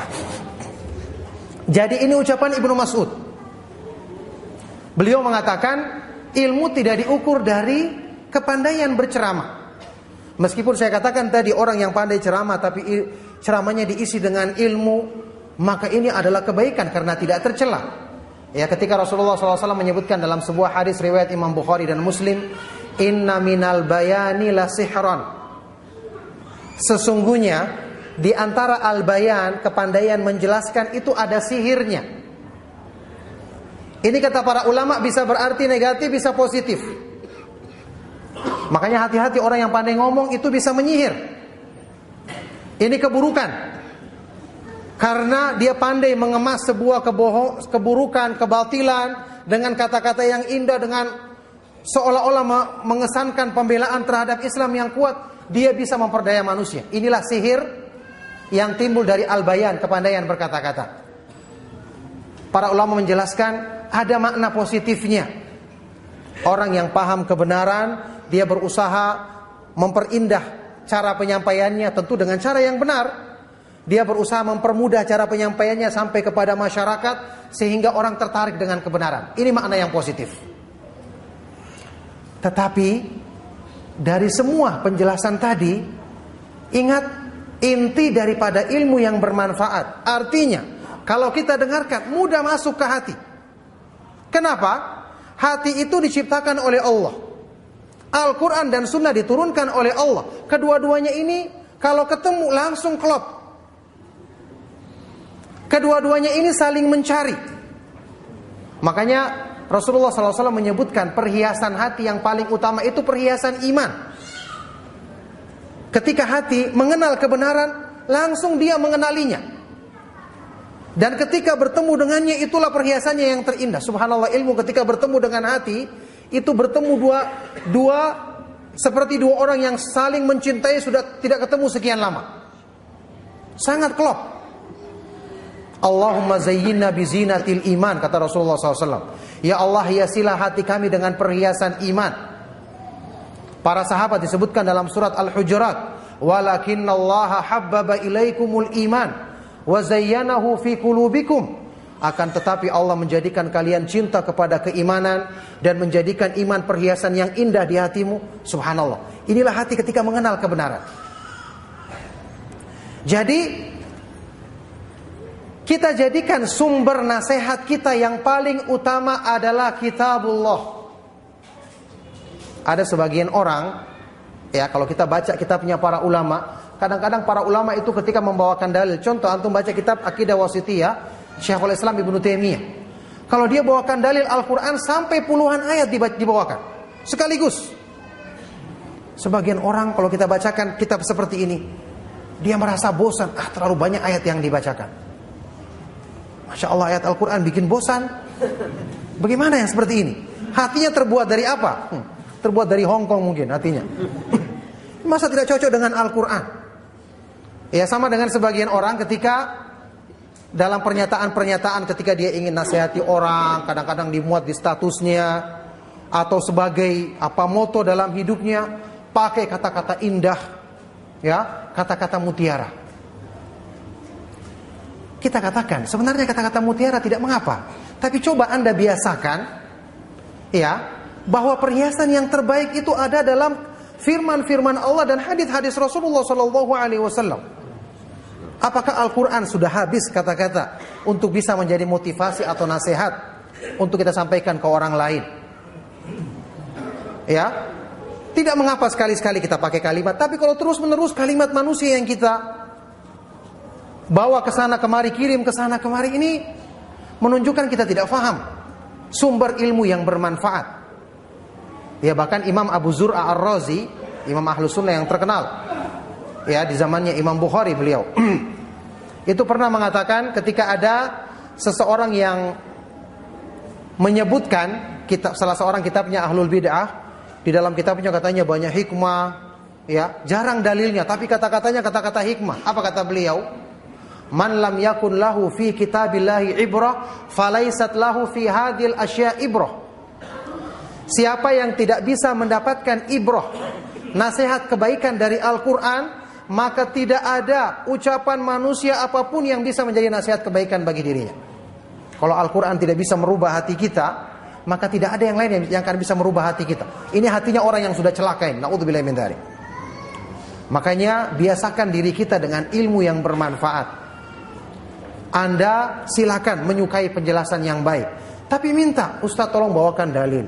Jadi ini ucapan Ibnu Mas'ud. Beliau mengatakan ilmu tidak diukur dari kepandaian berceramah. Meskipun saya katakan tadi orang yang pandai ceramah tapi ceramahnya diisi dengan ilmu, maka ini adalah kebaikan karena tidak tercela. Ya, ketika Rasulullah SAW menyebutkan dalam sebuah hadis riwayat Imam Bukhari dan Muslim, "Inna minal bayani la sihran." Sesungguhnya di antara al-bayan, kepandaian menjelaskan, itu ada sihirnya. Ini kata para ulama bisa berarti negatif, bisa positif. Makanya hati-hati orang yang pandai ngomong itu bisa menyihir. Ini keburukan. Karena dia pandai mengemas sebuah keburukan, kebatilan dengan kata-kata yang indah, dengan seolah-olah mengesankan pembelaan terhadap Islam yang kuat. Dia bisa memperdaya manusia. Inilah sihir yang timbul dari al-bayan, kepandaian berkata-kata. Para ulama menjelaskan ada makna positifnya. Orang yang paham kebenaran, dia berusaha memperindah cara penyampaiannya, tentu dengan cara yang benar. Dia berusaha mempermudah cara penyampaiannya sampai kepada masyarakat sehingga orang tertarik dengan kebenaran. Ini makna yang positif. Tetapi dari semua penjelasan tadi, ingat inti daripada ilmu yang bermanfaat. Artinya, kalau kita dengarkan mudah masuk ke hati. Kenapa? Hati itu diciptakan oleh Allah. Al-Quran dan Sunnah diturunkan oleh Allah. Kedua-duanya ini kalau ketemu langsung klop. Kedua-duanya ini saling mencari. Makanya Rasulullah SAW menyebutkan perhiasan hati yang paling utama itu perhiasan iman. Ketika hati mengenal kebenaran, langsung dia mengenalinya. Dan ketika bertemu dengannya, itulah perhiasannya yang terindah. Subhanallah, ilmu ketika bertemu dengan hati, itu bertemu dua Seperti dua orang yang saling mencintai sudah tidak ketemu sekian lama. Sangat klop. Allahumma zayyinna bizinatil iman, kata Rasulullah SAW. Ya Allah, hiasilah hati kami dengan perhiasan iman. Para sahabat disebutkan dalam surat Al-Hujurat, walakinnallaha habbaba ilaikumul iman wa zayyanahu fi qulubikum. Akan tetapi Allah menjadikan kalian cinta kepada keimanan dan menjadikan iman perhiasan yang indah di hatimu. Subhanallah. Inilah hati ketika mengenal kebenaran. Jadi kita jadikan sumber nasihat kita yang paling utama adalah kitabullah. Ada sebagian orang, ya, kalau kita baca kitabnya para ulama, kadang-kadang para ulama itu ketika membawakan dalil, contoh antum baca kitab Aqidah Wasithiyah Syekhul Islam Ibnu Taimiyah. Kalau dia bawakan dalil Al-Quran sampai puluhan ayat dibawakan sekaligus. Sebagian orang kalau kita bacakan kitab seperti ini, dia merasa bosan, terlalu banyak ayat yang dibacakan. Masya Allah, ayat Al-Quran bikin bosan. Bagaimana yang seperti ini? Hatinya terbuat dari apa? Terbuat dari Hongkong mungkin hatinya. Masa tidak cocok dengan Al-Quran? Ya, sama dengan sebagian orang ketika dalam pernyataan-pernyataan ketika dia ingin nasihati orang, kadang-kadang dimuat di statusnya atau sebagai moto dalam hidupnya, pakai kata-kata indah, ya, kata-kata mutiara. Kita katakan sebenarnya kata-kata mutiara tidak mengapa, tapi coba Anda biasakan, ya, bahwa perhiasan yang terbaik itu ada dalam firman-firman Allah dan hadis-hadis Rasulullah SAW. Apakah Al-Quran sudah habis kata-kata untuk bisa menjadi motivasi atau nasihat untuk kita sampaikan ke orang lain? Ya, tidak mengapa sekali-sekali kita pakai kalimat, tapi kalau terus-menerus kalimat manusia yang kita bawa ke sana kemari, kirim ke sana kemari, ini menunjukkan kita tidak faham sumber ilmu yang bermanfaat. Ya, bahkan Imam Abu Zur'a Ar-Razi, Imam Ahlus Sunnah yang terkenal, ya, di zamannya Imam Bukhari beliau itu pernah mengatakan ketika ada seseorang yang menyebutkan salah seorang kitabnya Ahlul Bid'ah, di dalam kitabnya katanya banyak hikmah, ya, jarang dalilnya, tapi kata-katanya kata-kata hikmah. Apa kata beliau? Man lam yakun lahu fi kitabillahi ibrah falaisat lahu fi hadhil asya ibrah. Siapa yang tidak bisa mendapatkan ibrah, nasihat kebaikan dari Al-Quran, maka tidak ada ucapan manusia apapun yang bisa menjadi nasihat kebaikan bagi dirinya. Kalau Al-Quran tidak bisa merubah hati kita, maka tidak ada yang lain yang akan bisa merubah hati kita. Ini hatinya orang yang sudah celaka. Na'udzubillahi min dzalik. Makanya biasakan diri kita dengan ilmu yang bermanfaat. Anda silakan menyukai penjelasan yang baik, tapi minta, Ustaz tolong bawakan dalil.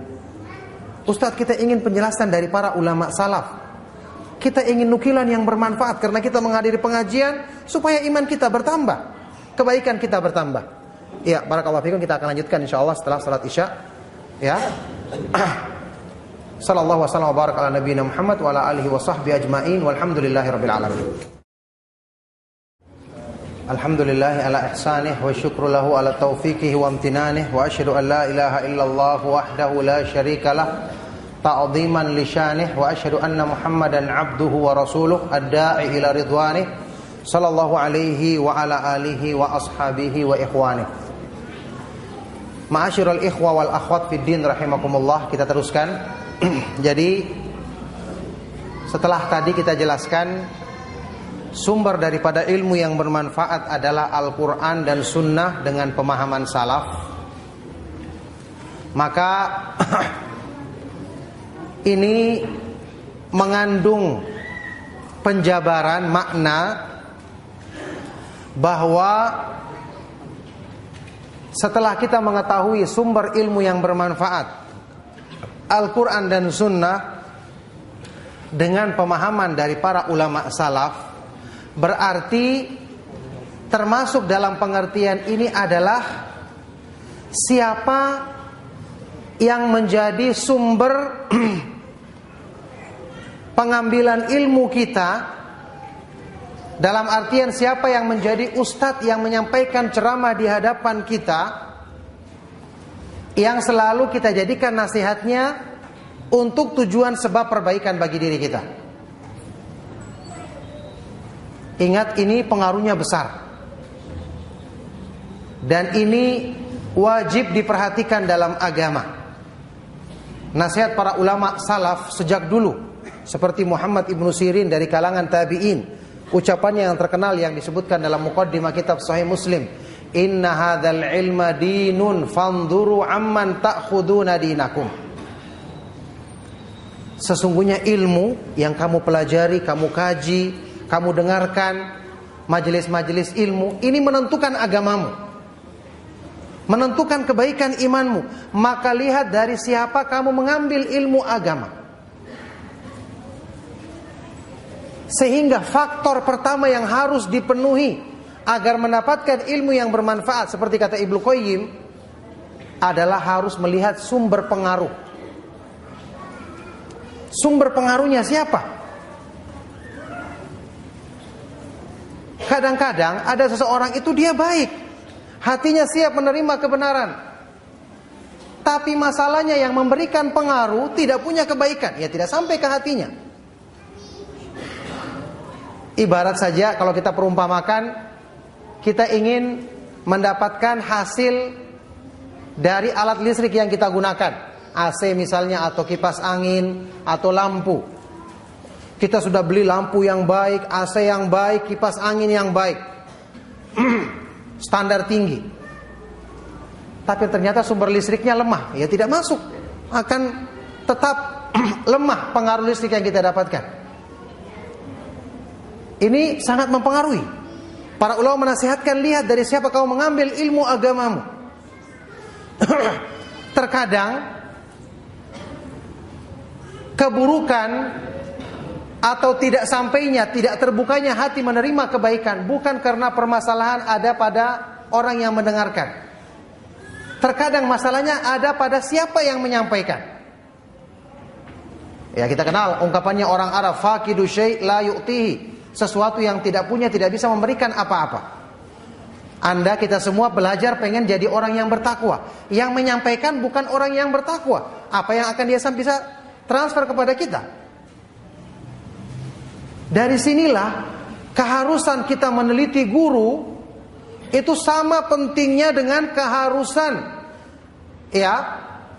Ustaz, kita ingin penjelasan dari para ulama salaf. Kita ingin nukilan yang bermanfaat karena kita menghadiri pengajian supaya iman kita bertambah, kebaikan kita bertambah. Ya, barakallahu fikum, kita akan lanjutkan insyaallah setelah salat Isya. Ya. Sallallahu wasallam wa baraka ala nabiyina Muhammad wa ala alihi wa sahbihi ajmain walhamdulillahirabbil alamin. Alhamdulillahi ala ihsanih wa syukru lahu ala taufiqihi wa amtinanih wa asyhadu an la ilaha illallah wahdahu la syarika lah ta'ziman li syanih wa asyhadu anna Muhammadan abduhu wa rasuluh ad-da'i ila ridwanih sallallahu alaihi wa ala alihi wa ashabihi wa ikhwanih. Ma'asyiral ikhwa wal akhwat fid din rahimakumullah, kita teruskan. Jadi setelah tadi kita jelaskan sumber daripada ilmu yang bermanfaat adalah Al-Quran dan Sunnah dengan pemahaman salaf, maka ini mengandung penjabaran makna bahwa setelah kita mengetahui sumber ilmu yang bermanfaat Al-Quran dan Sunnah dengan pemahaman dari para ulama salaf, berarti termasuk dalam pengertian ini adalah siapa yang menjadi sumber pengambilan ilmu kita, dalam artian siapa yang menjadi ustadz yang menyampaikan ceramah di hadapan kita, yang selalu kita jadikan nasihatnya untuk tujuan sebab perbaikan bagi diri kita. Ingat, ini pengaruhnya besar. Dan ini wajib diperhatikan dalam agama. Nasihat para ulama salaf sejak dulu, seperti Muhammad ibnu Sirin dari kalangan tabi'in, ucapannya yang terkenal yang disebutkan dalam muqaddimah kitab Sahih Muslim, inna hadzal ilma dinun fanzuru amman ta'khuduna dinakum. Sesungguhnya ilmu yang kamu pelajari, kamu kaji, kamu dengarkan, majelis-majelis ilmu, ini menentukan agamamu, menentukan kebaikan imanmu. Maka lihat dari siapa kamu mengambil ilmu agama. Sehingga faktor pertama yang harus dipenuhi agar mendapatkan ilmu yang bermanfaat, seperti kata Ibnu Qayyim, adalah harus melihat sumber pengaruh. Sumber pengaruhnya siapa? Kadang-kadang ada seseorang itu dia baik, hatinya siap menerima kebenaran, tapi masalahnya yang memberikan pengaruh tidak punya kebaikan, ya tidak sampai ke hatinya. Ibarat saja kalau kita perumpamakan, kita ingin mendapatkan hasil dari alat listrik yang kita gunakan, AC misalnya, atau kipas angin, atau lampu. Kita sudah beli lampu yang baik, AC yang baik, kipas angin yang baik, standar tinggi. Tapi ternyata sumber listriknya lemah, ya tidak masuk, akan tetap lemah pengaruh listrik yang kita dapatkan. Ini sangat mempengaruhi. Para ulama menasihatkan, lihat dari siapa kau mengambil ilmu agamamu. Terkadang keburukan atau tidak sampainya, tidak terbukanya hati menerima kebaikan bukan karena permasalahan ada pada orang yang mendengarkan. Terkadang masalahnya ada pada siapa yang menyampaikan. Ya, kita kenal ungkapannya orang Arab, faqidu syai' la yu'tihi. Sesuatu yang tidak punya tidak bisa memberikan apa-apa. Anda, kita semua belajar pengen jadi orang yang bertakwa. Yang menyampaikan bukan orang yang bertakwa. Apa yang akan dia bisa transfer kepada kita? Dari sinilah keharusan kita meneliti guru itu sama pentingnya dengan keharusan, ya,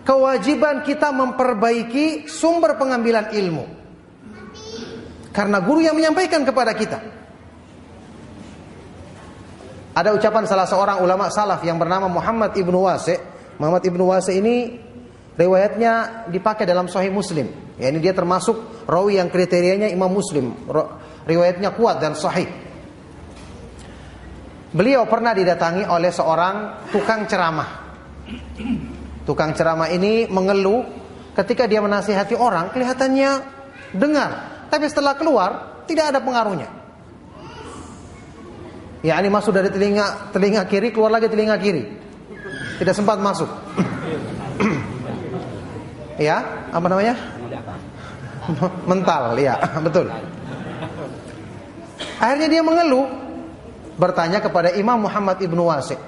kewajiban kita memperbaiki sumber pengambilan ilmu. Karena guru yang menyampaikan kepada kita. Ada ucapan salah seorang ulama salaf yang bernama Muhammad ibnu Wasi'. Muhammad ibnu Wasi' ini riwayatnya dipakai dalam Sahih Muslim. Ya, ini dia termasuk rawi yang kriterianya Imam Muslim. Riwayatnya kuat dan sahih. Beliau pernah didatangi oleh seorang tukang ceramah. Tukang ceramah ini mengeluh ketika dia menasihati orang, kelihatannya dengar, tapi setelah keluar tidak ada pengaruhnya. Ya, ini masuk dari telinga kiri, keluar lagi telinga kiri. Tidak sempat masuk. Ya, apa namanya? Mental, ya, betul. Akhirnya dia mengeluh, bertanya kepada Imam Muhammad ibnu Wasi'.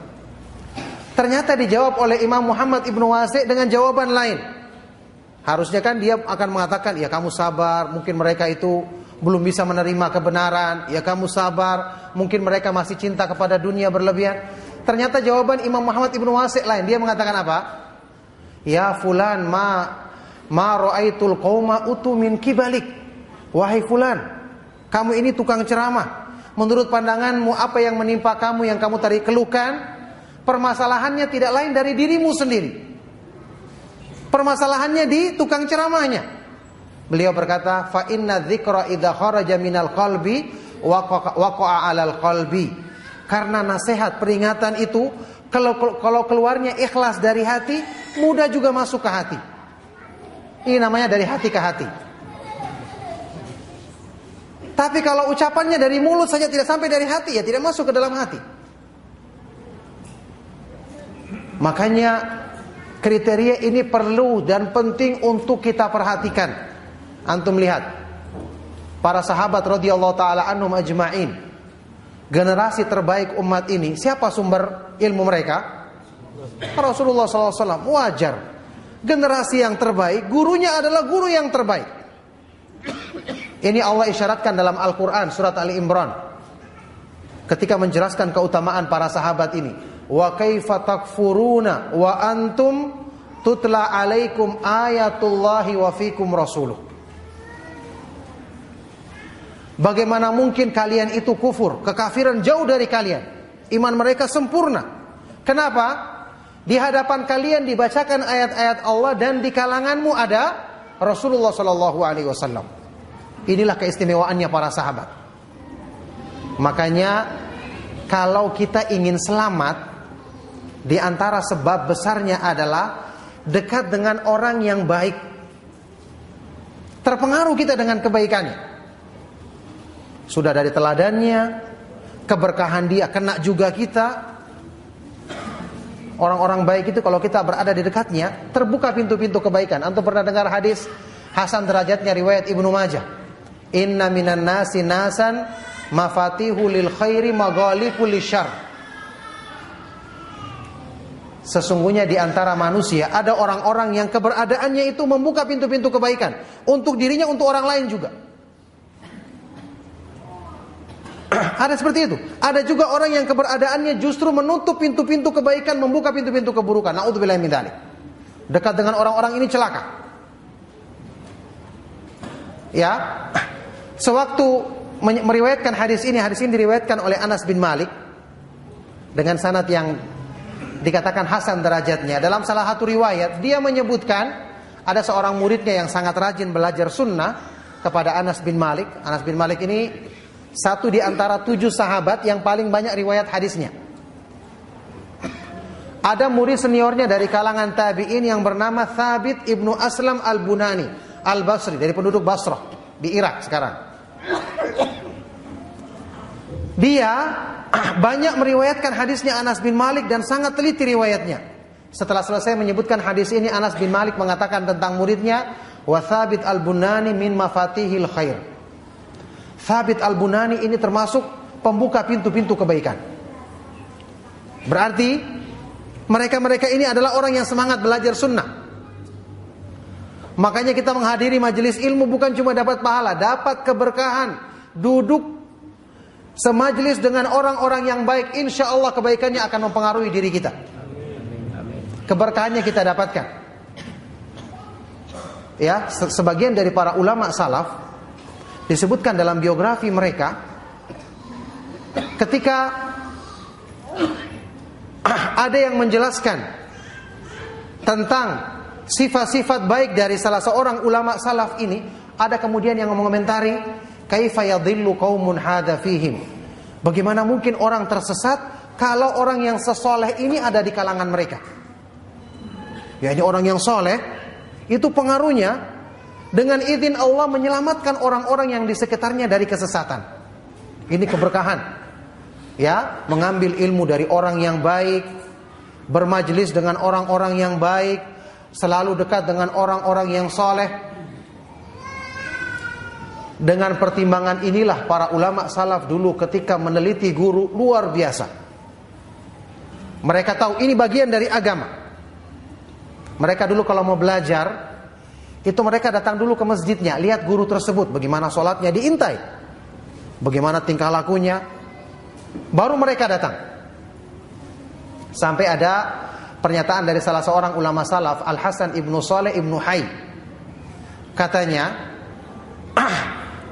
Ternyata dijawab oleh Imam Muhammad ibnu Wasi' dengan jawaban lain. Harusnya kan dia akan mengatakan, ya kamu sabar, mungkin mereka itu belum bisa menerima kebenaran, ya kamu sabar, mungkin mereka masih cinta kepada dunia berlebihan. Ternyata jawaban Imam Muhammad ibnu Wasi' lain. Dia mengatakan apa? Ya fulan ma ra'aitul qauma utu min kibalik. Wahai fulan, kamu ini tukang ceramah. Menurut pandanganmu apa yang menimpa kamu, yang kamu tadi keluhkan, permasalahannya tidak lain dari dirimu sendiri. Permasalahannya di tukang ceramahnya. Beliau berkata, fa inna dzikra idza kharaja minal qalbi waqa'a 'alal qalbi. Karena nasihat, peringatan itu kalau keluarnya ikhlas dari hati, mudah juga masuk ke hati. Ini namanya dari hati ke hati. Tapi kalau ucapannya dari mulut saja tidak sampai dari hati, ya tidak masuk ke dalam hati. Makanya kriteria ini perlu dan penting untuk kita perhatikan. Antum lihat para sahabat radhiyallahu taala anhum ajma'in, generasi terbaik umat ini, siapa sumber ilmu mereka? Rasulullah SAW. Wajar generasi yang terbaik, gurunya adalah guru yang terbaik. Ini Allah isyaratkan dalam Al-Quran surat Ali Imran ketika menjelaskan keutamaan para sahabat ini. Wa kaifa takfuruna wa antum tutla alaikum ayatullahi wa fikum rasuluh. Bagaimana mungkin kalian itu kufur, kekafiran jauh dari kalian, iman mereka sempurna. Kenapa? Di hadapan kalian dibacakan ayat-ayat Allah dan di kalanganmu ada Rasulullah sallallahu alaihi wasallam. Inilah keistimewaannya para sahabat. Makanya kalau kita ingin selamat, di antara sebab besarnya adalah dekat dengan orang yang baik. Terpengaruh kita dengan kebaikannya. Sudah dari teladannya, keberkahan dia kena juga kita. Orang-orang baik itu kalau kita berada di dekatnya, terbuka pintu-pintu kebaikan. Antum pernah dengar hadis Hasan derajatnya riwayat Ibnu Majah. Inna minan nasi nasan mafatihu lil khairi maghaliqu lisyarr. Sesungguhnya di antara manusia ada orang-orang yang keberadaannya itu membuka pintu-pintu kebaikan untuk dirinya, untuk orang lain juga. Ada seperti itu. Ada juga orang yang keberadaannya justru menutup pintu-pintu kebaikan, membuka pintu-pintu keburukan. Na'udzubillahi min dzalik. Dekat dengan orang-orang ini celaka. Ya. Sewaktu meriwayatkan hadis ini diriwayatkan oleh Anas bin Malik dengan sanad yang dikatakan hasan derajatnya. Dalam salah satu riwayat dia menyebutkan ada seorang muridnya yang sangat rajin belajar sunnah kepada Anas bin Malik. Anas bin Malik ini satu di antara 7 sahabat yang paling banyak riwayat hadisnya. Ada murid seniornya dari kalangan tabi'in yang bernama Thabit ibnu Aslam al-Bunani al-Basri, dari penduduk Basrah di Irak sekarang. Dia banyak meriwayatkan hadisnya Anas bin Malik dan sangat teliti riwayatnya. Setelah selesai menyebutkan hadis ini, Anas bin Malik mengatakan tentang muridnya, wa Thabit al-Bunani min mafatihil khair. Thabit al-Bunani ini termasuk pembuka pintu-pintu kebaikan. Berarti mereka-mereka ini adalah orang yang semangat belajar sunnah. Makanya kita menghadiri majelis ilmu bukan cuma dapat pahala, dapat keberkahan. Duduk semajelis dengan orang-orang yang baik, insya Allah kebaikannya akan mempengaruhi diri kita. Keberkahannya kita dapatkan. Ya, sebagian dari para ulama salaf disebutkan dalam biografi mereka, ketika ada yang menjelaskan tentang sifat-sifat baik dari salah seorang ulama salaf ini, ada kemudian yang mengomentari, kaifa yadhillu qaumun hadza fihim. Bagaimana mungkin orang tersesat kalau orang yang sesoleh ini ada di kalangan mereka? Ya, ini orang yang soleh itu pengaruhnya dengan izin Allah menyelamatkan orang-orang yang di sekitarnya dari kesesatan. Ini keberkahan. Ya, mengambil ilmu dari orang yang baik, bermajelis dengan orang-orang yang baik, selalu dekat dengan orang-orang yang soleh. Dengan pertimbangan inilah para ulama salaf dulu ketika meneliti guru luar biasa. Mereka tahu ini bagian dari agama. Mereka dulu kalau mau belajar, itu mereka datang dulu ke masjidnya, lihat guru tersebut, bagaimana sholatnya diintai, bagaimana tingkah lakunya, baru mereka datang. Sampai ada pernyataan dari salah seorang ulama salaf, Al-Hasan ibnu Saleh ibnu Hay. Katanya,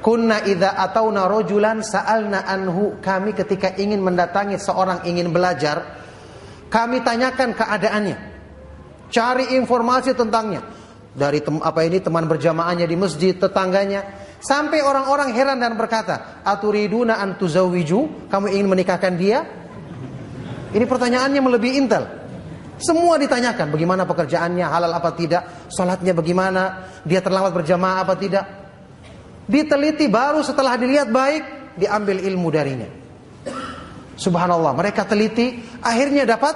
kunna idza atawna rajulan sa'alna anhu. Kami ketika ingin mendatangi seorang ingin belajar, kami tanyakan keadaannya, cari informasi tentangnya. Dari teman berjamaahnya di masjid, tetangganya, sampai orang-orang heran dan berkata, aturiduna an tuzawwiju, kamu ingin menikahkan dia? Ini pertanyaannya melebihi intel. Semua ditanyakan, bagaimana pekerjaannya, halal apa tidak, salatnya bagaimana, dia terlambat berjamaah apa tidak. Diteliti, baru setelah dilihat baik, diambil ilmu darinya. Subhanallah, mereka teliti, akhirnya dapat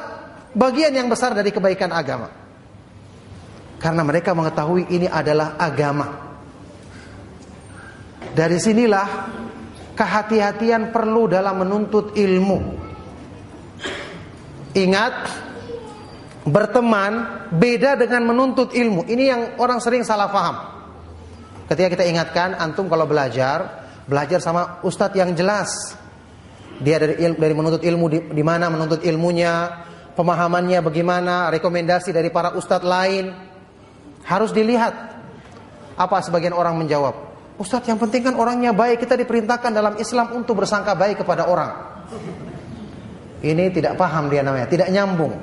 bagian yang besar dari kebaikan agama. Karena mereka mengetahui ini adalah agama. Dari sinilah kehati-hatian perlu dalam menuntut ilmu. Ingat, berteman beda dengan menuntut ilmu. Ini yang orang sering salah paham. Ketika kita ingatkan, antum kalau belajar sama ustadz yang jelas. Dia dari menuntut ilmu di mana menuntut ilmunya, pemahamannya bagaimana, rekomendasi dari para ustadz lain. Harus dilihat. Apa sebagian orang menjawab? Ustadz, yang penting kan orangnya baik. Kita diperintahkan dalam Islam untuk bersangka baik kepada orang. Ini tidak paham dia namanya, tidak nyambung.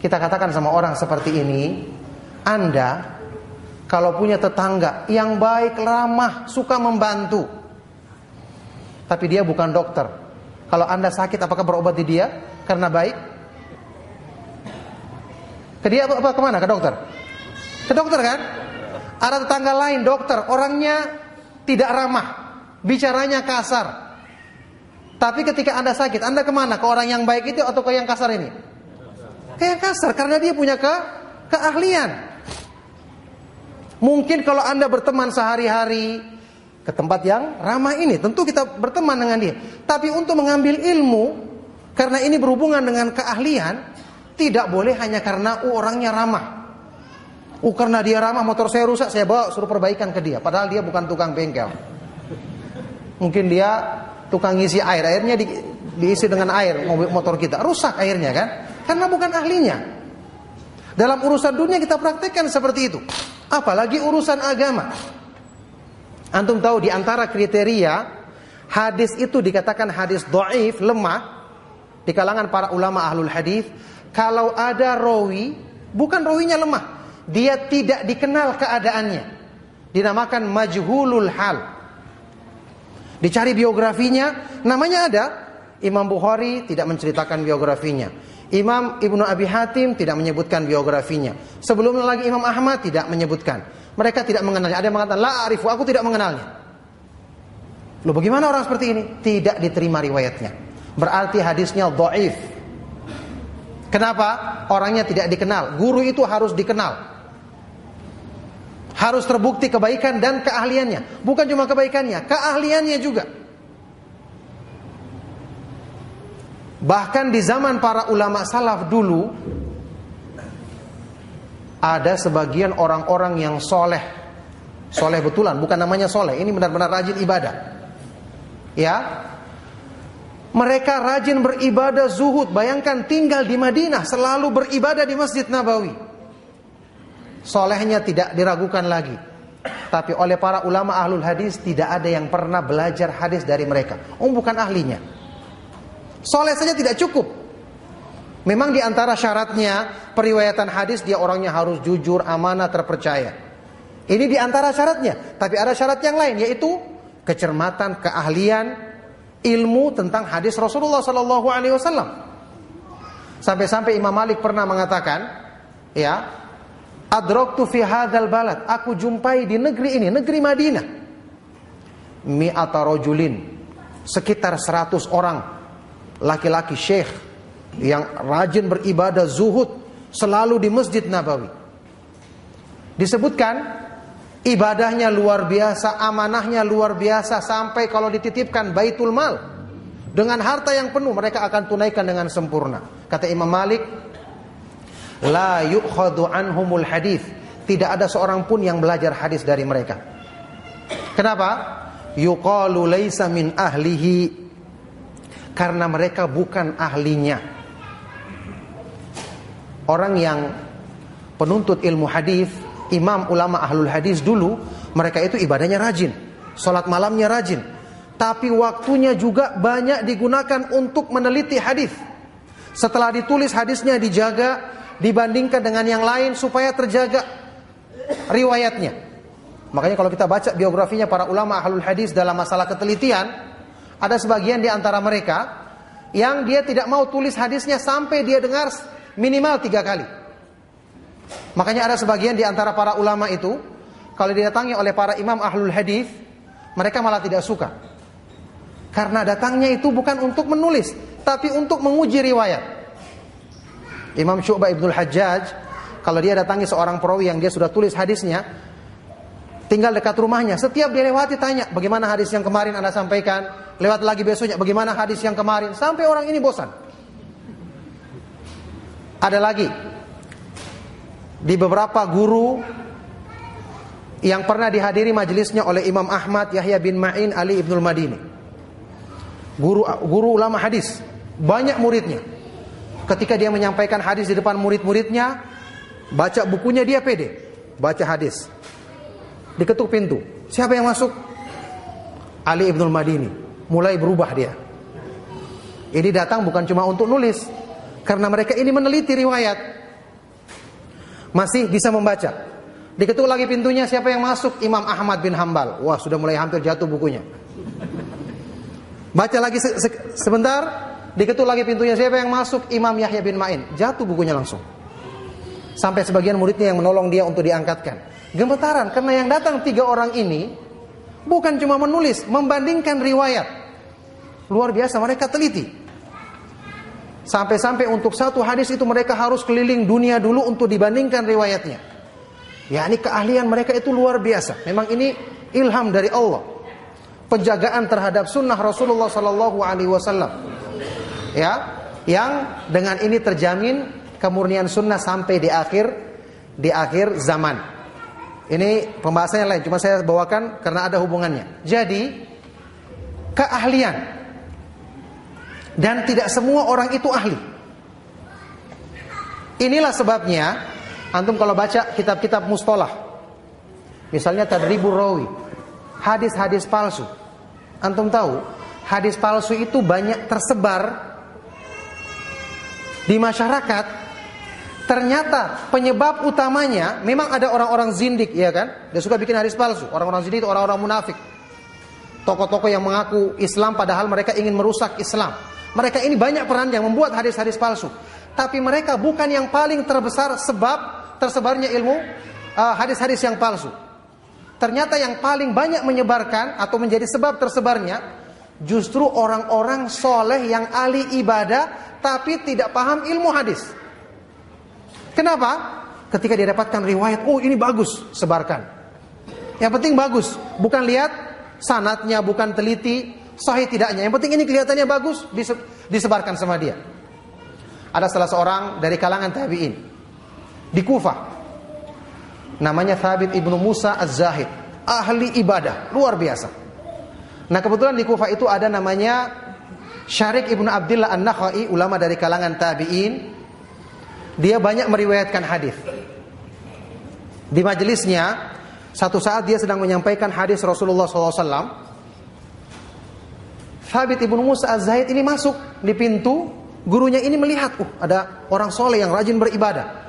Kita katakan sama orang seperti ini, Anda kalau punya tetangga yang baik, ramah, suka membantu, tapi dia bukan dokter, kalau Anda sakit apakah berobat di dia karena baik? Ke dia apa kemana? Ke dokter? Ke dokter kan? Ada tetangga lain dokter, orangnya tidak ramah, bicaranya kasar. Tapi ketika Anda sakit, Anda kemana? Ke orang yang baik itu atau ke yang kasar ini? Ke yang kasar, karena dia punya keahlian. Mungkin kalau Anda berteman sehari-hari ke tempat yang ramah ini, tentu kita berteman dengan dia. Tapi untuk mengambil ilmu, karena ini berhubungan dengan keahlian, tidak boleh hanya karena orangnya ramah. Karena dia ramah, motor saya rusak, saya bawa suruh perbaikan ke dia. Padahal dia bukan tukang bengkel. Mungkin dia tukang ngisi air, airnya diisi dengan air motor kita, rusak airnya kan? Karena bukan ahlinya. Dalam urusan dunia kita praktekkan seperti itu. Apalagi urusan agama. Antum tahu di antara kriteria hadis itu dikatakan hadis dhaif, lemah di kalangan para ulama ahlul hadis, kalau ada rawi, bukan rawinya lemah, dia tidak dikenal keadaannya, dinamakan majhulul hal. Dicari biografinya, namanya ada. Imam Bukhari tidak menceritakan biografinya. Imam Ibnu Abi Hatim tidak menyebutkan biografinya. Sebelumnya lagi Imam Ahmad tidak menyebutkan. Mereka tidak mengenalnya. Ada yang mengatakan, la arifu, aku tidak mengenalnya. Loh, bagaimana orang seperti ini? Tidak diterima riwayatnya. Berarti hadisnya dhaif. Kenapa? Orangnya tidak dikenal. Guru itu harus dikenal. Harus terbukti kebaikan dan keahliannya. Bukan cuma kebaikannya, keahliannya juga. Bahkan di zaman para ulama salaf dulu, ada sebagian orang-orang yang soleh. Soleh betulan, bukan namanya soleh. Ini benar-benar rajin ibadah. Ya, mereka rajin beribadah zuhud. Bayangkan tinggal di Madinah, selalu beribadah di Masjid Nabawi. Solehnya tidak diragukan lagi. Tapi oleh para ulama ahlul hadis, tidak ada yang pernah belajar hadis dari mereka. Bukan ahlinya. Soleh saja tidak cukup. Memang di antara syaratnya periwayatan hadis, dia orangnya harus jujur, amanah, terpercaya. Ini di antara syaratnya. Tapi ada syarat yang lain, yaitu kecermatan, keahlian, ilmu tentang hadis Rasulullah SAW. Sampai-sampai Imam Malik pernah mengatakan, ya, adraktu fi hadzal balad, aku jumpai di negeri ini, negeri Madinah, mi'ata rajulin, sekitar 100 orang laki-laki syekh yang rajin beribadah zuhud, selalu di Masjid Nabawi. Disebutkan ibadahnya luar biasa, amanahnya luar biasa, sampai kalau dititipkan baitul mal dengan harta yang penuh, mereka akan tunaikan dengan sempurna. Kata Imam Malik, la yu'khadhu anhumul hadis, tidak ada seorang pun yang belajar hadis dari mereka. Kenapa? Yuqalu laisa min ahlihi, karena mereka bukan ahlinya. Orang yang penuntut ilmu hadis, imam ulama ahlul hadis dulu, mereka itu ibadahnya rajin, salat malamnya rajin, tapi waktunya juga banyak digunakan untuk meneliti hadis. Setelah ditulis hadisnya dijaga, dibandingkan dengan yang lain supaya terjaga riwayatnya. Makanya kalau kita baca biografinya para ulama ahlul hadis dalam masalah ketelitian, ada sebagian di antara mereka yang dia tidak mau tulis hadisnya sampai dia dengar minimal 3 kali. Makanya ada sebagian di antara para ulama itu, kalau didatangi oleh para imam ahlul hadis, mereka malah tidak suka. Karena datangnya itu bukan untuk menulis, tapi untuk menguji riwayat. Imam Syu'bah Ibnul Hajjaj, kalau dia datangi seorang perawi yang dia sudah tulis hadisnya, tinggal dekat rumahnya, setiap dia lewati tanya, bagaimana hadis yang kemarin Anda sampaikan? Lewat lagi besoknya, bagaimana hadis yang kemarin? Sampai orang ini bosan. Ada lagi di beberapa guru yang pernah dihadiri majelisnya oleh Imam Ahmad, Yahya bin Ma'in, Ali ibnul Madini. Guru ulama hadis, banyak muridnya. Ketika dia menyampaikan hadis di depan murid-muridnya, baca bukunya dia pede, baca hadis. Diketuk pintu, siapa yang masuk? Ali ibnul Madini. Mulai berubah dia. Ini datang bukan cuma untuk nulis, karena mereka ini meneliti riwayat, masih bisa membaca. Diketuk lagi pintunya, siapa yang masuk? Imam Ahmad bin Hambal. Wah, sudah mulai hampir jatuh bukunya. Baca lagi sebentar, diketuk lagi pintunya, siapa yang masuk? Imam Yahya bin Ma'in. Jatuh bukunya langsung. Sampai sebagian muridnya yang menolong dia untuk diangkatkan. Gemetaran, karena yang datang 3 orang ini bukan cuma menulis, membandingkan riwayat. Luar biasa, mereka teliti. Sampai-sampai untuk satu hadis itu mereka harus keliling dunia dulu untuk dibandingkan riwayatnya. Ya, ini keahlian mereka itu luar biasa. Memang ini ilham dari Allah. Penjagaan terhadap sunnah Rasulullah sallallahu alaihi wasallam. Ya, yang dengan ini terjamin kemurnian sunnah sampai di akhir zaman. Ini pembahasannya lain, cuma saya bawakan karena ada hubungannya. Jadi, keahlian. Dan tidak semua orang itu ahli. Inilah sebabnya antum kalau baca kitab-kitab mustalah, misalnya Tadribur Rawi, hadis-hadis palsu. Antum tahu, hadis palsu itu banyak tersebar di masyarakat. Ternyata penyebab utamanya memang ada orang-orang zindik, ya kan? Dia suka bikin hadis palsu. Orang-orang zindik itu orang-orang munafik. Tokoh-tokoh yang mengaku Islam padahal mereka ingin merusak Islam. Mereka ini banyak peran yang membuat hadis-hadis palsu. Tapi mereka bukan yang paling terbesar sebab tersebarnya ilmu hadis-hadis yang palsu. Ternyata yang paling banyak menyebarkan atau menjadi sebab tersebarnya justru orang-orang soleh yang ahli ibadah tapi tidak paham ilmu hadis. Kenapa? Ketika dia dapatkan riwayat, oh ini bagus, sebarkan. Yang penting bagus, bukan lihat sanadnya, bukan teliti sahih tidaknya. Yang penting ini kelihatannya bagus, disebarkan sama dia. Ada salah seorang dari kalangan tabi'in di Kufah, namanya Thabit ibnu Musa Az-Zahid, ahli ibadah, luar biasa. Nah kebetulan di Kufah itu ada namanya Syarik ibnu Abdillah An-Nakhai, ulama dari kalangan tabi'in. Dia banyak meriwayatkan hadis. Di majelisnya, satu saat dia sedang menyampaikan hadis Rasulullah SAW. Thabit ibnu Musa Az-Zahid ini masuk di pintu. Gurunya ini melihat, ada orang soleh yang rajin beribadah.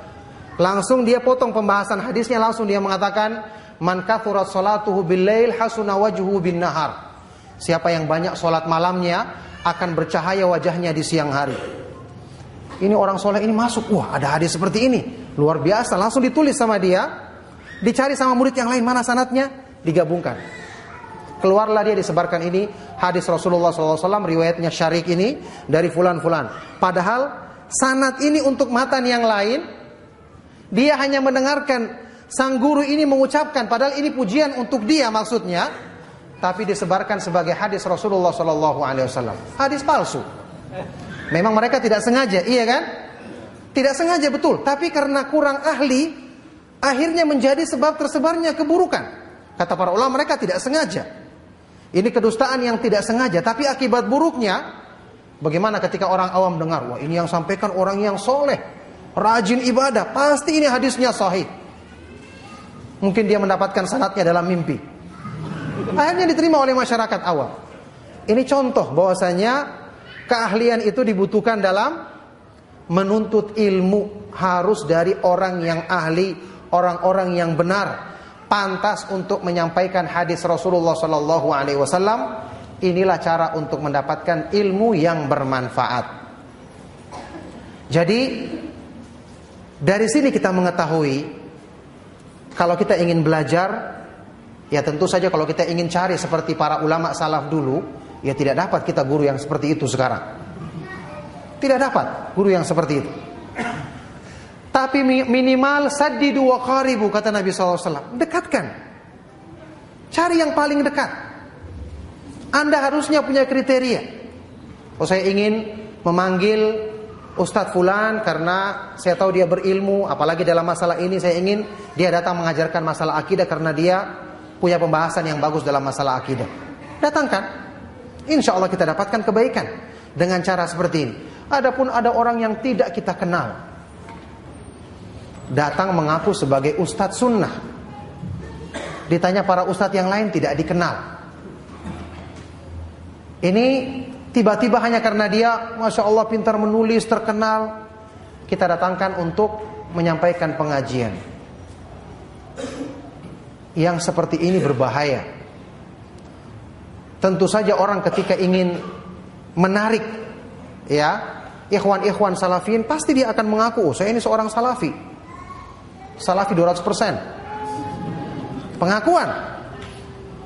Langsung dia potong pembahasan hadisnya, langsung dia mengatakan, man kathurat salatuhu bil-lail hasuna wajhuhu bin nahar. Siapa yang banyak solat malamnya akan bercahaya wajahnya di siang hari. Ini orang soleh ini masuk, wah ada hadis seperti ini, luar biasa. Langsung ditulis sama dia, dicari sama murid yang lain, mana sanadnya, digabungkan. Keluarlah dia, disebarkan ini hadis Rasulullah SAW, riwayatnya Syarik ini dari fulan-fulan. Padahal sanad ini untuk matan yang lain, dia hanya mendengarkan sang guru ini mengucapkan, padahal ini pujian untuk dia maksudnya, tapi disebarkan sebagai hadis Rasulullah SAW. Hadis palsu. Memang mereka tidak sengaja, iya kan? Tidak sengaja, betul. Tapi karena kurang ahli, akhirnya menjadi sebab tersebarnya keburukan. Kata para ulama, mereka tidak sengaja. Ini kedustaan yang tidak sengaja. Tapi akibat buruknya, bagaimana ketika orang awam dengar, wah ini yang sampaikan orang yang soleh, rajin ibadah, pasti ini hadisnya sahih. Mungkin dia mendapatkan sanadnya dalam mimpi. Akhirnya diterima oleh masyarakat awam. Ini contoh bahwasanya keahlian itu dibutuhkan dalam menuntut ilmu, harus dari orang yang ahli, orang-orang yang benar, pantas untuk menyampaikan hadis Rasulullah sallallahu alaihi wasallam. Inilah cara untuk mendapatkan ilmu yang bermanfaat. Jadi dari sini kita mengetahui kalau kita ingin belajar, ya tentu saja kalau kita ingin cari seperti para ulama salaf dulu, ya tidak dapat kita guru yang seperti itu sekarang. Tidak dapat guru yang seperti itu. Tapi minimal saddidu wa qaribu, kata Nabi SAW. Dekatkan. Cari yang paling dekat. Anda harusnya punya kriteria. Oh, saya ingin memanggil Ustadz Fulan karena saya tahu dia berilmu, apalagi dalam masalah ini saya ingin dia datang mengajarkan masalah akidah karena dia punya pembahasan yang bagus dalam masalah akidah. Datangkan, insya Allah kita dapatkan kebaikan dengan cara seperti ini. Adapun ada orang yang tidak kita kenal, datang mengaku sebagai ustadz sunnah, ditanya para ustadz yang lain tidak dikenal. Ini tiba-tiba hanya karena dia Masya Allah pintar menulis, terkenal, kita datangkan untuk menyampaikan pengajian. Yang seperti ini berbahaya. Tentu saja orang ketika ingin menarik ikhwan-ikhwan salafin, pasti dia akan mengaku, saya ini seorang salafi 200%. Pengakuan.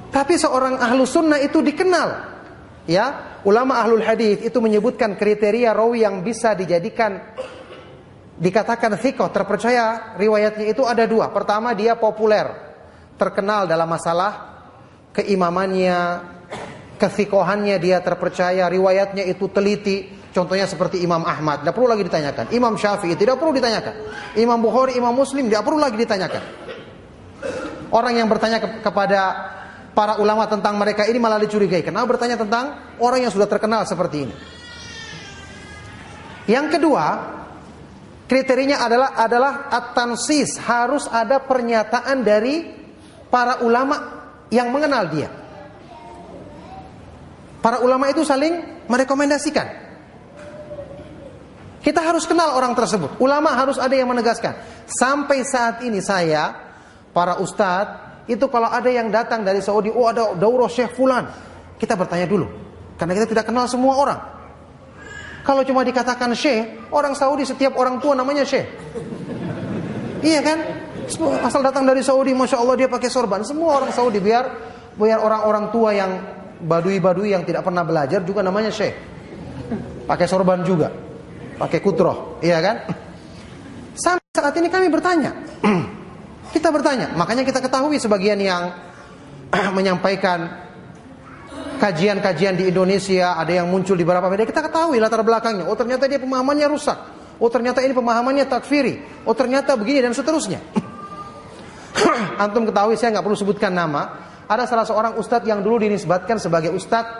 Tapi seorang ahlu sunnah itu dikenal. Ulama ahlul hadis itu menyebutkan kriteria rawi yang bisa dikatakan thiqah, terpercaya riwayatnya itu ada 2. Pertama, dia populer, terkenal dalam masalah keimamannya, kethiqahannya, dia terpercaya, riwayatnya itu teliti. Contohnya seperti Imam Ahmad, tidak perlu lagi ditanyakan. Imam Syafi'i tidak perlu ditanyakan. Imam Bukhari, Imam Muslim tidak perlu lagi ditanyakan. Orang yang bertanya kepada para ulama tentang mereka ini malah dicurigai. Kenapa bertanya tentang orang yang sudah terkenal seperti ini? Yang kedua, kriterianya adalah at-tansis, harus ada pernyataan dari para ulama yang mengenal dia. Para ulama itu saling merekomendasikan. Kita harus kenal orang tersebut. Ulama harus ada yang menegaskan. Sampai saat ini para ustadz itu kalau ada yang datang dari Saudi, ada daurah Syekh Fulan, kita bertanya dulu, karena kita tidak kenal semua orang. Kalau cuma dikatakan Syekh, orang Saudi setiap orang tua namanya Syekh. Iya kan? Asal datang dari Saudi, Masya Allah dia pakai sorban. Semua orang Saudi, biar orang-orang tua yang badui-badui yang tidak pernah belajar juga namanya Syekh. Pakai sorban juga, pakai kutroh, iya kan? Sampai saat ini kami bertanya. Kita bertanya, makanya kita ketahui sebagian yang menyampaikan kajian-kajian di Indonesia, ada yang muncul di beberapa media, kita ketahui latar belakangnya. Oh ternyata dia pemahamannya rusak. Oh ternyata ini pemahamannya takfiri. Oh ternyata begini dan seterusnya. Antum ketahui, saya nggak perlu sebutkan nama. Ada salah seorang ustadz yang dulu dinisbatkan sebagai ustadz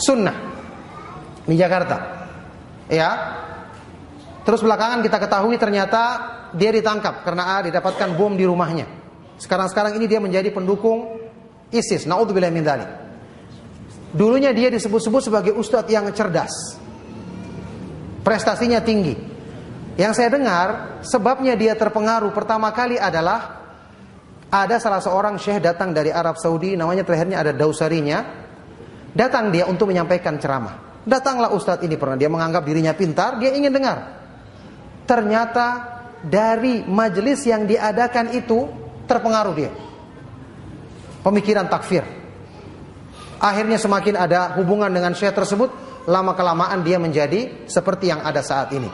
sunnah di Jakarta. Terus belakangan kita ketahui ternyata dia ditangkap karena didapatkan bom di rumahnya. Sekarang ini dia menjadi pendukung ISIS. Naudzubillah min dzalik. Dulunya dia disebut-sebut sebagai ustadz yang cerdas, prestasinya tinggi. Yang saya dengar sebabnya dia terpengaruh pertama kali adalah ada salah seorang syekh datang dari Arab Saudi, namanya terakhirnya ada Dausarinya. Datang dia untuk menyampaikan ceramah. Datanglah ustadz ini, pernah dia menganggap dirinya pintar, dia ingin dengar. Ternyata dari majelis yang diadakan itu terpengaruh dia. Pemikiran takfir. Akhirnya semakin ada hubungan dengan syekh tersebut, lama-kelamaan dia menjadi seperti yang ada saat ini.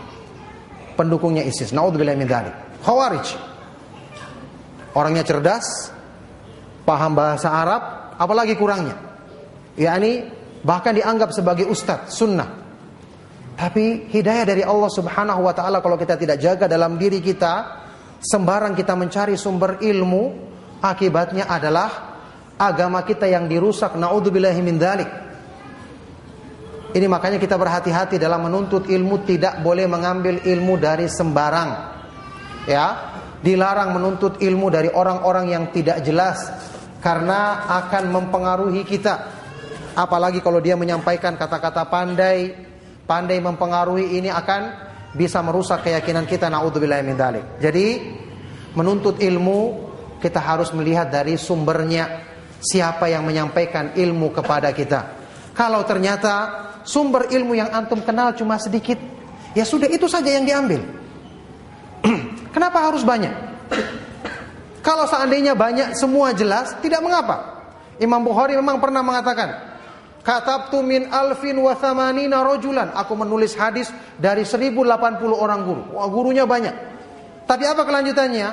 Pendukungnya ISIS. Naudzubillah min dzalik. Khawarij. Orangnya cerdas, paham bahasa Arab, apalagi kurangnya. Bahkan dianggap sebagai ustadz sunnah. Tapi hidayah dari Allah Subhanahu wa ta'ala kalau kita tidak jaga dalam diri kita, sembarang kita mencari sumber ilmu, akibatnya adalah agama kita yang dirusak. Naudzubillahi min dzalik. Ini makanya kita berhati-hati dalam menuntut ilmu, tidak boleh mengambil ilmu dari sembarang. Dilarang menuntut ilmu dari orang-orang yang tidak jelas, karena akan mempengaruhi kita. Apalagi kalau dia menyampaikan kata-kata pandai mempengaruhi, ini akan bisa merusak keyakinan kita. Naudzubillahi min dzalik. Jadi menuntut ilmu kita harus melihat dari sumbernya, siapa yang menyampaikan ilmu kepada kita. Kalau ternyata sumber ilmu yang antum kenal cuma sedikit, ya sudah itu saja yang diambil. Kenapa harus banyak? Kalau seandainya banyak semua jelas, tidak mengapa. Imam Bukhari memang pernah mengatakan, katabtu min alfin wa thamanina rajulan. Aku menulis hadis dari 1080 orang guru. Wah, gurunya banyak. Tapi apa kelanjutannya?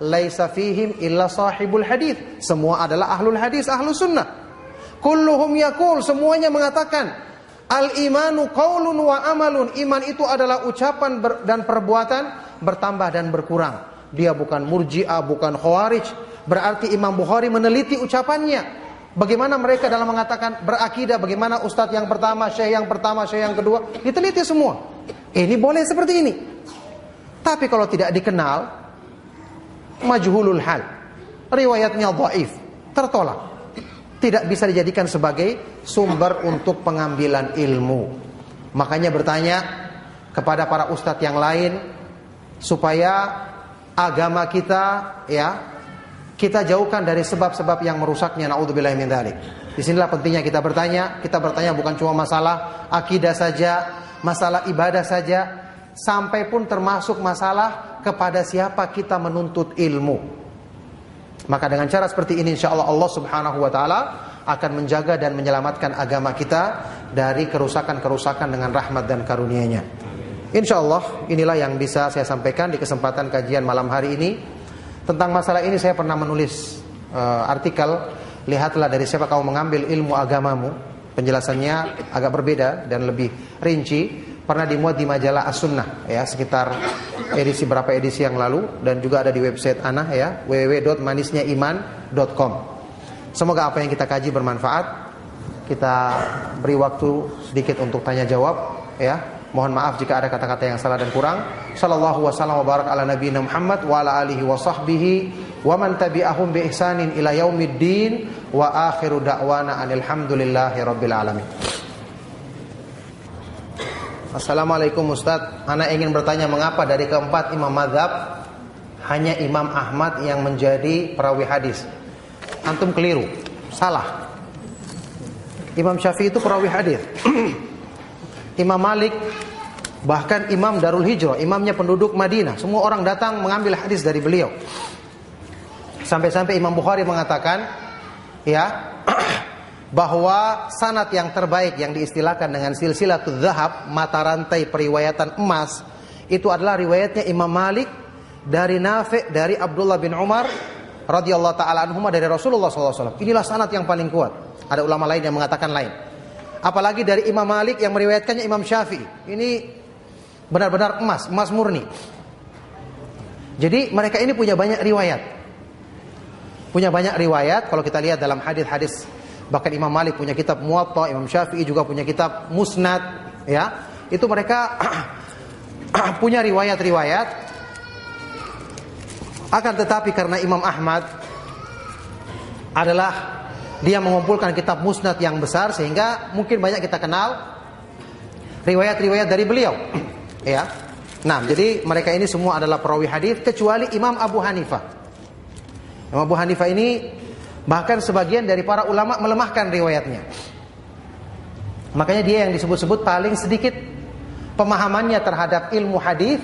Laisa fihim illa sahibul hadis. Semua adalah ahlul hadis, ahlus sunnah. Kulluhum yaqul, semuanya mengatakan Al-imanu qaulun wa amalun. Iman itu adalah ucapan dan perbuatan, bertambah dan berkurang. Dia bukan murji'ah, bukan khawarij. Berarti Imam Bukhari meneliti ucapannya. Bagaimana mereka dalam mengatakan berakidah, bagaimana ustadz yang pertama, syekh yang pertama, syekh yang kedua, diteliti semua. Ini boleh seperti ini. Tapi kalau tidak dikenal, majhulul hal, riwayatnya dhaif, tertolak. Tidak bisa dijadikan sebagai sumber untuk pengambilan ilmu. Makanya bertanya kepada para ustadz yang lain supaya agama kita kita jauhkan dari sebab-sebab yang merusaknya. Naudzubillahi min dzalik. Disinilah pentingnya kita bertanya. Kita bertanya bukan cuma masalah akidah saja, masalah ibadah saja, sampai pun termasuk masalah kepada siapa kita menuntut ilmu. Maka dengan cara seperti ini insyaallah Allah Subhanahu wa taala akan menjaga dan menyelamatkan agama kita dari kerusakan-kerusakan dengan rahmat dan karunia-Nya. Insyaallah inilah yang bisa saya sampaikan di kesempatan kajian malam hari ini. Tentang masalah ini saya pernah menulis artikel, lihatlah dari siapa kamu mengambil ilmu agamamu. Penjelasannya agak berbeda dan lebih rinci. Pernah dimuat di majalah As-Sunnah sekitar berapa edisi yang lalu, dan juga ada di website Ana www.manisnyaiman.com. Semoga apa yang kita kaji bermanfaat. Kita beri waktu sedikit untuk tanya jawab Mohon maaf jika ada kata-kata yang salah dan kurang. Sallallahu wasallam wa barak ala nabiyina Muhammad wa ala alihi wa sahbihi wa man tabi'ahum bi ihsanin ila yaumiddin wa akhiru da'wana alhamdulillahi rabbil alamin. Assalamualaikum Ustaz, ana ingin bertanya mengapa dari keempat imam mazhab hanya Imam Ahmad yang menjadi perawi hadis? Antum keliru, salah. Imam Syafi'i itu perawi hadis. Imam Malik, bahkan Imam Darul Hijrah, imamnya penduduk Madinah, semua orang datang mengambil hadis dari beliau. Sampai-sampai Imam Bukhari mengatakan bahwa sanad yang terbaik yang diistilahkan dengan silsilatul dzahab, mata rantai periwayatan emas, itu adalah riwayatnya Imam Malik dari Nafi', dari Abdullah bin Umar radhiyallahu taala anhuma, dari Rasulullah SAW. Inilah sanad yang paling kuat. Ada ulama lain yang mengatakan lain. Apalagi dari Imam Malik yang meriwayatkannya Imam Syafi'i. Ini benar-benar emas murni. Jadi mereka ini punya banyak riwayat. Kalau kita lihat dalam hadis-hadis, bahkan Imam Malik punya kitab Muwatta, Imam Syafi'i juga punya kitab Musnad, Itu mereka punya riwayat-riwayat. Akan tetapi karena Imam Ahmad adalah dia mengumpulkan kitab Musnad yang besar, sehingga mungkin banyak kita kenal riwayat-riwayat dari beliau. Nah, jadi mereka ini semua adalah perawi hadis kecuali Imam Abu Hanifah. Imam Abu Hanifah ini bahkan sebagian dari para ulama melemahkan riwayatnya. Makanya dia yang disebut-sebut paling sedikit pemahamannya terhadap ilmu hadis,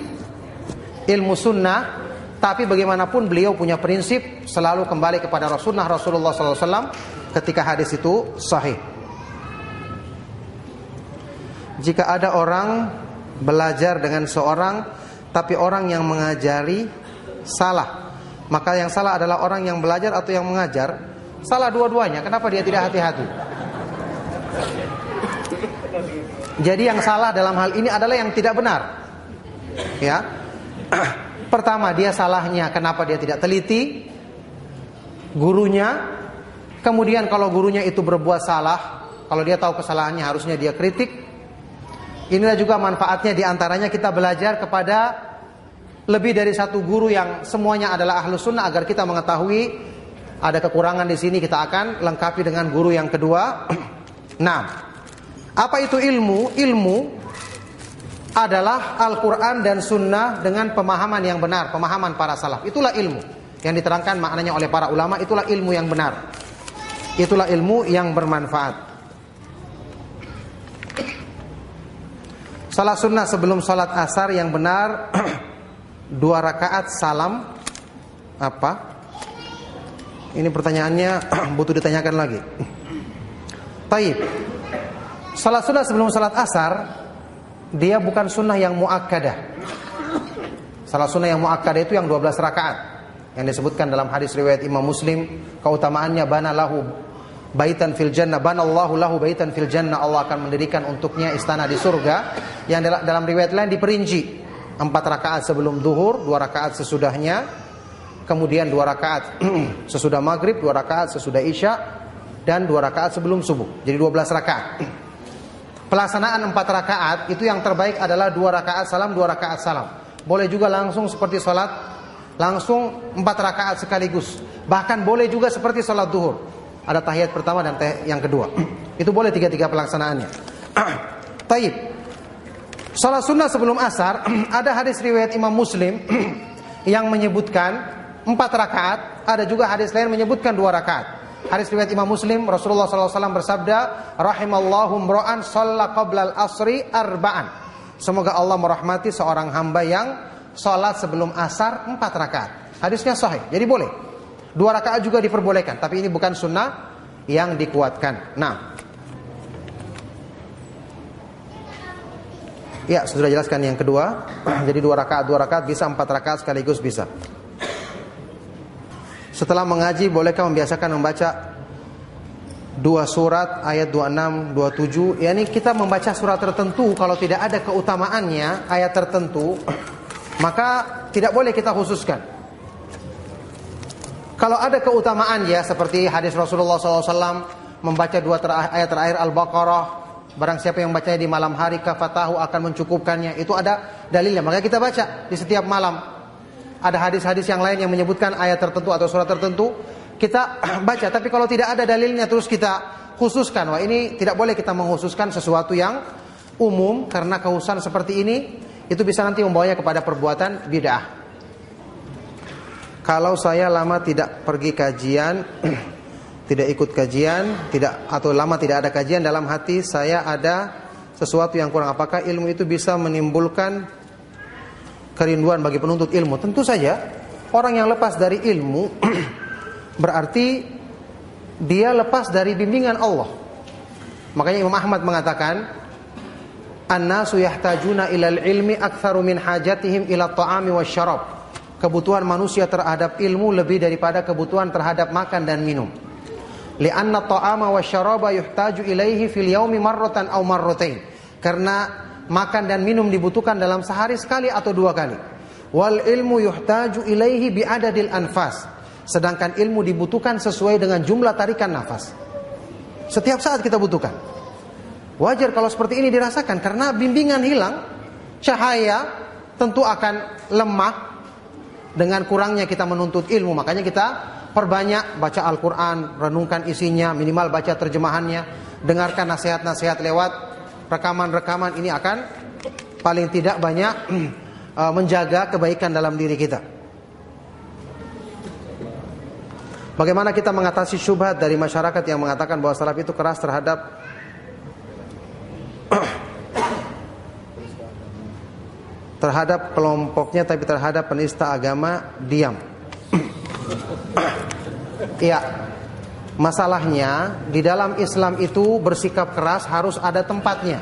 ilmu sunnah. Tapi bagaimanapun beliau punya prinsip selalu kembali kepada Rasulullah SAW ketika hadis itu sahih. Jika ada orang belajar dengan seorang, tapi orang yang mengajari salah, maka yang salah adalah orang yang belajar atau yang mengajar? Salah dua-duanya. Kenapa dia tidak hati-hati? Jadi yang salah dalam hal ini adalah yang tidak benar. Pertama, dia salahnya kenapa dia tidak teliti gurunya. Kemudian kalau gurunya itu berbuat salah, kalau dia tahu kesalahannya harusnya dia kritik. Inilah juga manfaatnya diantaranya kita belajar kepada lebih dari satu guru yang semuanya adalah ahlu sunnah, agar kita mengetahui ada kekurangan di sini, kita akan lengkapi dengan guru yang kedua. Nah, apa itu ilmu? Ilmu adalah Al-Quran dan Sunnah dengan pemahaman yang benar, pemahaman para salaf. Itulah ilmu yang diterangkan maknanya oleh para ulama. Itulah ilmu yang benar, itulah ilmu yang bermanfaat. Salat sunnah sebelum salat asar yang benar 2 rakaat salam apa? Ini pertanyaannya butuh ditanyakan lagi. Taib. Salat sunnah sebelum salat asar, dia bukan sunnah yang muakkadah. Salat sunnah yang muakkadah itu yang 12 rakaat yang disebutkan dalam hadis riwayat Imam Muslim, keutamaannya bana lahu baitan fil jannah, banallahu lahu baitan fil jannah, Allah akan mendirikan untuknya istana di surga. Yang dalam riwayat lain diperinci, 4 rakaat sebelum zuhur, 2 rakaat sesudahnya, kemudian 2 rakaat sesudah maghrib, 2 rakaat sesudah isya, dan 2 rakaat sebelum subuh. Jadi 12 rakaat. Pelaksanaan 4 rakaat itu yang terbaik adalah 2 rakaat salam, 2 rakaat salam. Boleh juga langsung seperti sholat, langsung 4 rakaat sekaligus. Bahkan boleh juga seperti sholat zuhur, ada tahiyat pertama dan yang kedua. Itu boleh 3-3 pelaksanaannya. Taib. Salat sunnah sebelum asar, ada hadis riwayat Imam Muslim yang menyebutkan 4 rakaat, ada juga hadis lain menyebutkan 2 rakaat. Hadis riwayat Imam Muslim, Rasulullah SAW bersabda, rahimallahu mra'an shalla qabla al-asri arba'an. Semoga Allah merahmati seorang hamba yang salat sebelum asar 4 rakaat. Hadisnya sahih, jadi boleh. 2 rakaat juga diperbolehkan, tapi ini bukan sunnah yang dikuatkan. Nah, ya sudah jelaskan yang kedua. Jadi 2 rakaat bisa, 4 rakaat sekaligus bisa. Setelah mengaji, bolehkah membiasakan membaca 2 surat ayat 26, 27? Yani kita membaca surat tertentu, kalau tidak ada keutamaannya ayat tertentu, maka tidak boleh kita khususkan. Kalau ada keutamaan ya, seperti hadis Rasulullah SAW membaca 2 ayat terakhir Al-Baqarah, barang siapa yang membacanya di malam hari kafatahu akan mencukupkannya, itu ada dalilnya, maka kita baca di setiap malam. Ada hadis-hadis yang lain yang menyebutkan ayat tertentu atau surat tertentu, kita baca. Tapi kalau tidak ada dalilnya terus kita khususkan, wah ini tidak boleh kita mengkhususkan sesuatu yang umum, karena kekhususan seperti ini itu bisa nanti membawanya kepada perbuatan bid'ah. Kalau saya lama tidak pergi kajian, tidak ikut kajian, atau lama tidak ada kajian, dalam hati saya ada sesuatu yang kurang. Apakah ilmu itu bisa menimbulkan kerinduan bagi penuntut ilmu? Tentu saja. Orang yang lepas dari ilmu berarti dia lepas dari bimbingan Allah. Makanya Imam Ahmad mengatakan, an-nasu yahtajuna ilal ilmi aktsaru min hajatihim ila ta'ami wasyarab. Kebutuhan manusia terhadap ilmu lebih daripada kebutuhan terhadap makan dan minum. Li'anna ta'ama wasyaraba yuhtaju ilaihi fil yaumi marratan aw marratain. Karena makan dan minum dibutuhkan dalam sehari sekali atau 2 kali. Wal ilmu yuhtaju ilaihi bi'adadil anfas. Sedangkan ilmu dibutuhkan sesuai dengan jumlah tarikan nafas. Setiap saat kita butuhkan. Wajar kalau seperti ini dirasakan, karena bimbingan hilang, cahaya tentu akan lemah dengan kurangnya kita menuntut ilmu. Makanya kita perbanyak baca Al-Quran, renungkan isinya, minimal baca terjemahannya, dengarkan nasihat-nasihat lewat rekaman-rekaman. Ini akan paling tidak banyak menjaga kebaikan dalam diri kita. Bagaimana kita mengatasi syubhat dari masyarakat yang mengatakan bahwa salaf itu keras terhadap kelompoknya, tapi terhadap penista agama diam. Ya, masalahnya di dalam Islam itu bersikap keras harus ada tempatnya.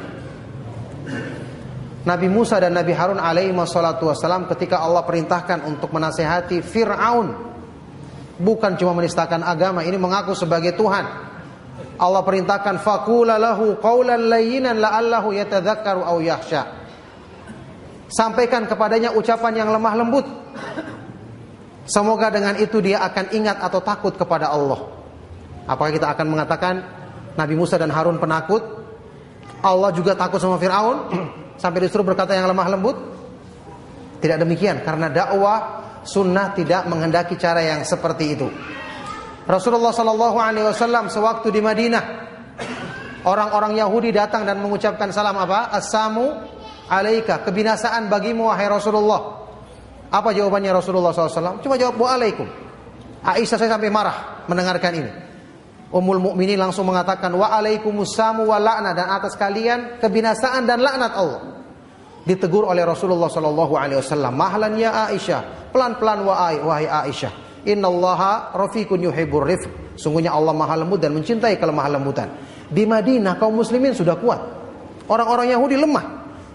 Nabi Musa dan Nabi Harun alaihi wassalatu wassalam ketika Allah perintahkan untuk menasehati Fir'aun, bukan cuma menistakan agama, ini mengaku sebagai Tuhan. Allah perintahkan faqula lahu qawlan layyinan la'allahu yatadzakkaru aw yakhsha. Sampaikan kepadanya ucapan yang lemah lembut. Semoga dengan itu dia akan ingat atau takut kepada Allah. Apakah kita akan mengatakan Nabi Musa dan Harun penakut? Allah juga takut sama Fir'aun sampai disuruh berkata yang lemah lembut? Tidak demikian, karena dakwah sunnah tidak menghendaki cara yang seperti itu. Rasulullah SAW sewaktu di Madinah, orang-orang Yahudi datang dan mengucapkan salam apa? Assalamu alaika, kebinasaan bagimu wahai Rasulullah. Apa jawabannya Rasulullah SAW? Cuma jawab waalaikum. Aisyah saya sampai marah mendengarkan ini. Ummul Mukminin langsung mengatakan waalaikumsalam wa la'na, dan atas kalian kebinasaan dan laknat Allah. Ditegur oleh Rasulullah SAW. Mahlan ya Aisyah, pelan-pelan wahai Aisyah. Innallaha rafiqun yuhibbur rifq. Sungguhnya Allah Maha lembut dan mencintai kelemah lembutan. Di Madinah kaum muslimin sudah kuat, orang-orang Yahudi lemah,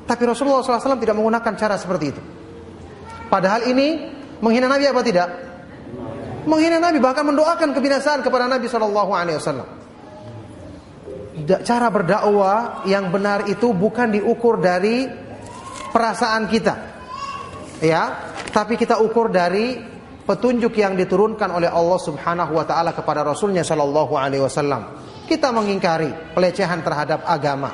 tapi Rasulullah SAW tidak menggunakan cara seperti itu. Padahal ini menghina Nabi apa tidak? Menghina Nabi, bahkan mendoakan kebinasaan kepada Nabi SAW. cara berdakwah yang benar itu bukan diukur dari perasaan kita, ya, tapi kita ukur dari petunjuk yang diturunkan oleh Allah Subhanahu wa taala kepada Rasulnya sallallahu alaihi wasallam. Kita mengingkari pelecehan terhadap agama.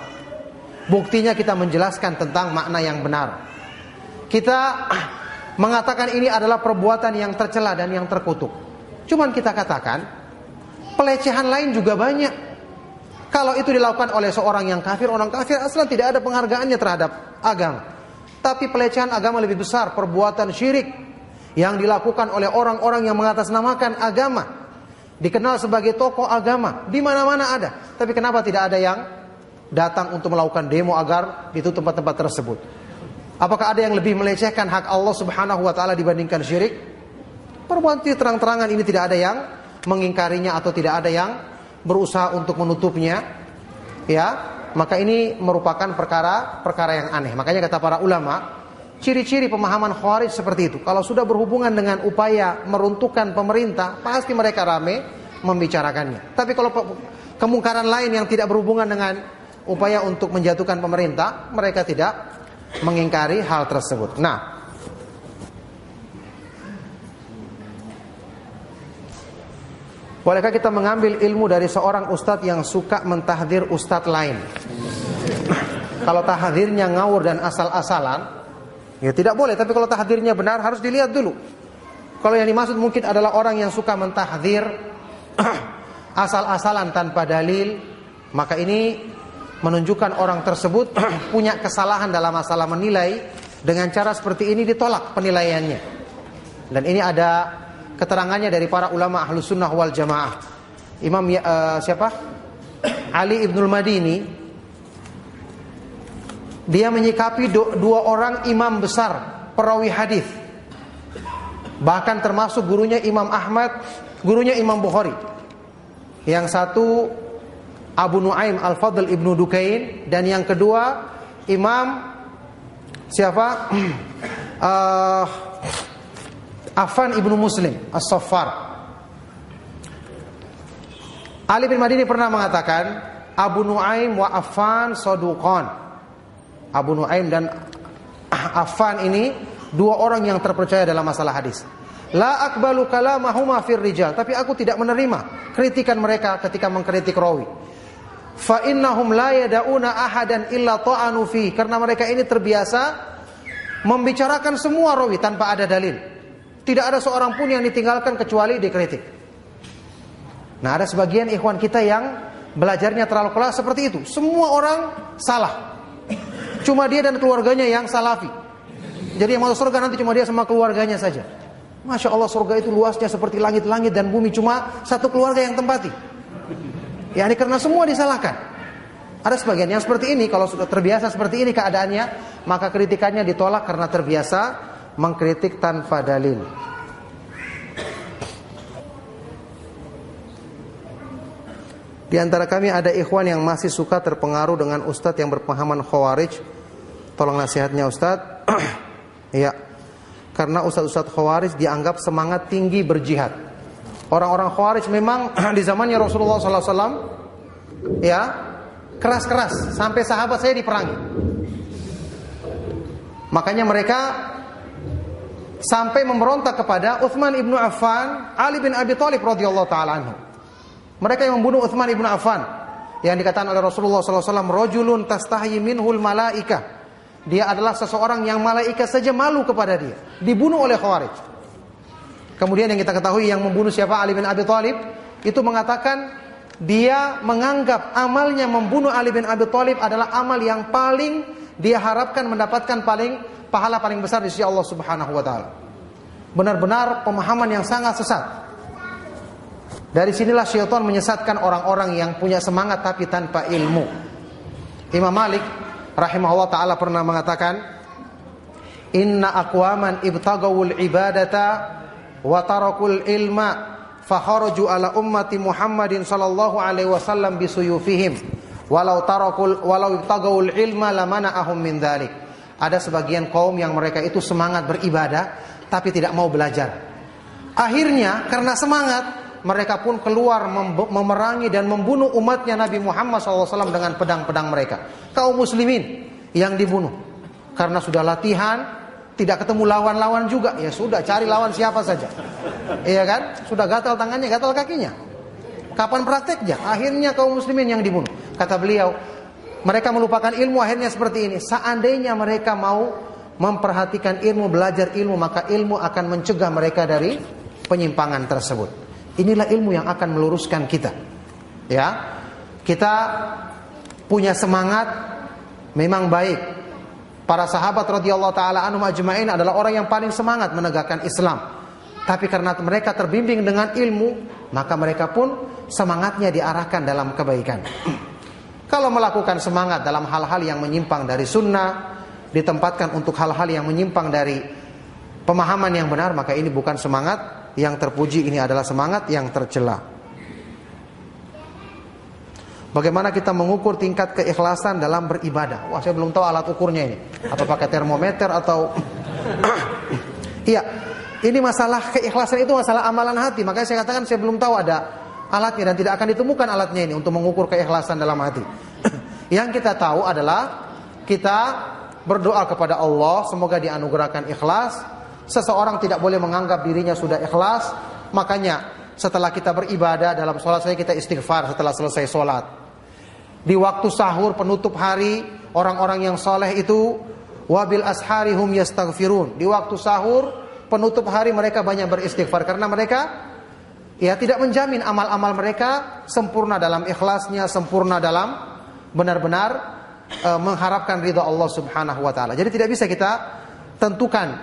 Buktinya kita menjelaskan tentang makna yang benar. Kita mengatakan ini adalah perbuatan yang tercela dan yang terkutuk. Cuman kita katakan pelecehan lain juga banyak. Kalau itu dilakukan oleh seorang yang kafir, orang kafir aslan tidak ada penghargaannya terhadap agama. Tapi pelecehan agama lebih besar, perbuatan syirik yang dilakukan oleh orang-orang yang mengatasnamakan agama, dikenal sebagai tokoh agama, di mana-mana ada. Tapi kenapa tidak ada yang datang untuk melakukan demo agar ditutup tempat-tempat tersebut? Apakah ada yang lebih melecehkan hak Allah Subhanahu wa taala dibandingkan syirik? Perbuatan terang-terangan ini tidak ada yang mengingkarinya atau tidak ada yang berusaha untuk menutupnya, ya. Maka ini merupakan perkara yang aneh. Makanya kata para ulama, ciri-ciri pemahaman Khawarij seperti itu. Kalau sudah berhubungan dengan upaya meruntuhkan pemerintah, pasti mereka rame membicarakannya. Tapi kalau kemungkaran lain yang tidak berhubungan dengan upaya untuk menjatuhkan pemerintah, mereka tidak mengingkari hal tersebut. Nah, bolehkah kita mengambil ilmu dari seorang ustadz yang suka mentahdir ustadz lain? Kalau tahdirnya ngawur dan asal-asalan, ya tidak boleh. Tapi kalau tahdirnya benar harus dilihat dulu. Kalau yang dimaksud mungkin adalah orang yang suka mentahdir asal-asalan tanpa dalil, maka ini menunjukkan orang tersebut punya kesalahan dalam masalah menilai. Dengan cara seperti ini ditolak penilaiannya. Dan ini ada keterangannya dari para ulama Ahlus Sunnah wal Jamaah. Imam Ali Ibnul Madini, dia menyikapi dua orang imam besar perawi hadis, bahkan termasuk gurunya Imam Ahmad, gurunya Imam Bukhari. Yang satu Abu Nuaim Al-Fadl Ibnu Dukain, dan yang kedua Imam Affan Ibnu Muslim As-Saffar. Ali bin Madini pernah mengatakan, Abu Nuaim wa Affan saduqan. Abu Nuaim dan Affan ini dua orang yang terpercaya dalam masalah hadis. La aqbalu kalamahuma fir rijal, tapi aku tidak menerima kritikan mereka ketika mengkritik rawi. Fa innahum la yad'una ahadan illa ta'anu fi, karena mereka ini terbiasa membicarakan semua rawi tanpa ada dalil. Tidak ada seorang pun yang ditinggalkan kecuali dikritik. Nah, ada sebagian ikhwan kita yang belajarnya terlalu kelas seperti itu. Semua orang salah, cuma dia dan keluarganya yang salafi. Jadi yang masuk surga nanti cuma dia sama keluarganya saja. Masya Allah, surga itu luasnya seperti langit-langit dan bumi, cuma satu keluarga yang tempati. Ya, ini karena semua disalahkan. Ada sebagian yang seperti ini, kalau sudah terbiasa seperti ini keadaannya, maka kritikannya ditolak karena terbiasa mengkritik tanpa dalil. Di antara kami ada ikhwan yang masih suka terpengaruh dengan ustadz yang berpemahaman Khawarij. Tolong nasihatnya ustadz. Ya, karena ustadz-ustadz Khawarij dianggap semangat tinggi berjihad. Orang-orang Khawarij memang di zamannya Rasulullah SAW, ya, keras-keras sampai sahabat saya diperangi. Makanya mereka sampai memberontak kepada Utsman ibnu Affan, Ali bin Abi Thalib radhiyallahu taala anhu. Mereka yang membunuh Utsman ibnu Affan, yang dikatakan oleh Rasulullah SAW, rojulun tastahyi minhul malaika. Dia adalah seseorang yang malaikat saja malu kepada dia. Dibunuh oleh Khawarij. Kemudian yang kita ketahui yang membunuh siapa? Ali bin Abi Thalib. Itu mengatakan dia menganggap amalnya membunuh Ali bin Abi Thalib adalah amal yang paling dia harapkan mendapatkan pahala paling besar di sisi Allah Subhanahu wa taala. Benar-benar pemahaman yang sangat sesat. Dari sinilah syaitan menyesatkan orang-orang yang punya semangat tapi tanpa ilmu. Imam Malik rahimahullah taala pernah mengatakan, inna aqwaman ibtagawul ibadata wa tarakul ilma fakharaju ala ummati Muhammadin sallallahu alaihi wasallam bisuyufihim walau ibtagawul ilma lamana'ahum min dzalik. Ada sebagian kaum yang mereka itu semangat beribadah tapi tidak mau belajar. Akhirnya karena semangat mereka pun keluar memerangi dan membunuh umatnya Nabi Muhammad SAW dengan pedang-pedang mereka. Kaum muslimin yang dibunuh karena sudah latihan, tidak ketemu lawan-lawan juga, ya sudah cari lawan siapa saja, iya kan? Sudah gatal tangannya, gatal kakinya. Kapan prakteknya? Akhirnya kaum muslimin yang dibunuh. Kata beliau, mereka melupakan ilmu akhirnya seperti ini. Seandainya mereka mau memperhatikan ilmu, belajar ilmu, maka ilmu akan mencegah mereka dari penyimpangan tersebut. Inilah ilmu yang akan meluruskan kita. Ya, kita punya semangat memang baik. Para sahabat radhiyallahu taala anhum ajma'in adalah orang yang paling semangat menegakkan Islam. Tapi karena mereka terbimbing dengan ilmu, maka mereka pun semangatnya diarahkan dalam kebaikan. Kalau melakukan semangat dalam hal-hal yang menyimpang dari sunnah, ditempatkan untuk hal-hal yang menyimpang dari pemahaman yang benar, maka ini bukan semangat yang terpuji, ini adalah semangat yang tercela. Bagaimana kita mengukur tingkat keikhlasan dalam beribadah? Wah, saya belum tahu alat ukurnya ini. Apa pakai termometer atau iya, ini masalah keikhlasan itu masalah amalan hati. Makanya saya katakan saya belum tahu ada alatnya dan tidak akan ditemukan alatnya ini untuk mengukur keikhlasan dalam hati. Yang kita tahu adalah kita berdoa kepada Allah semoga dianugerahkan ikhlas. Seseorang tidak boleh menganggap dirinya sudah ikhlas. Makanya setelah kita beribadah dalam sholat saya kita istighfar setelah selesai sholat. Di waktu sahur penutup hari, orang-orang yang soleh itu wabil asharihum yastaghfirun. Di waktu sahur penutup hari mereka banyak beristighfar karena mereka ya tidak menjamin amal-amal mereka sempurna dalam ikhlasnya, sempurna dalam benar-benar mengharapkan ridha Allah Subhanahu wa taala. Jadi tidak bisa kita tentukan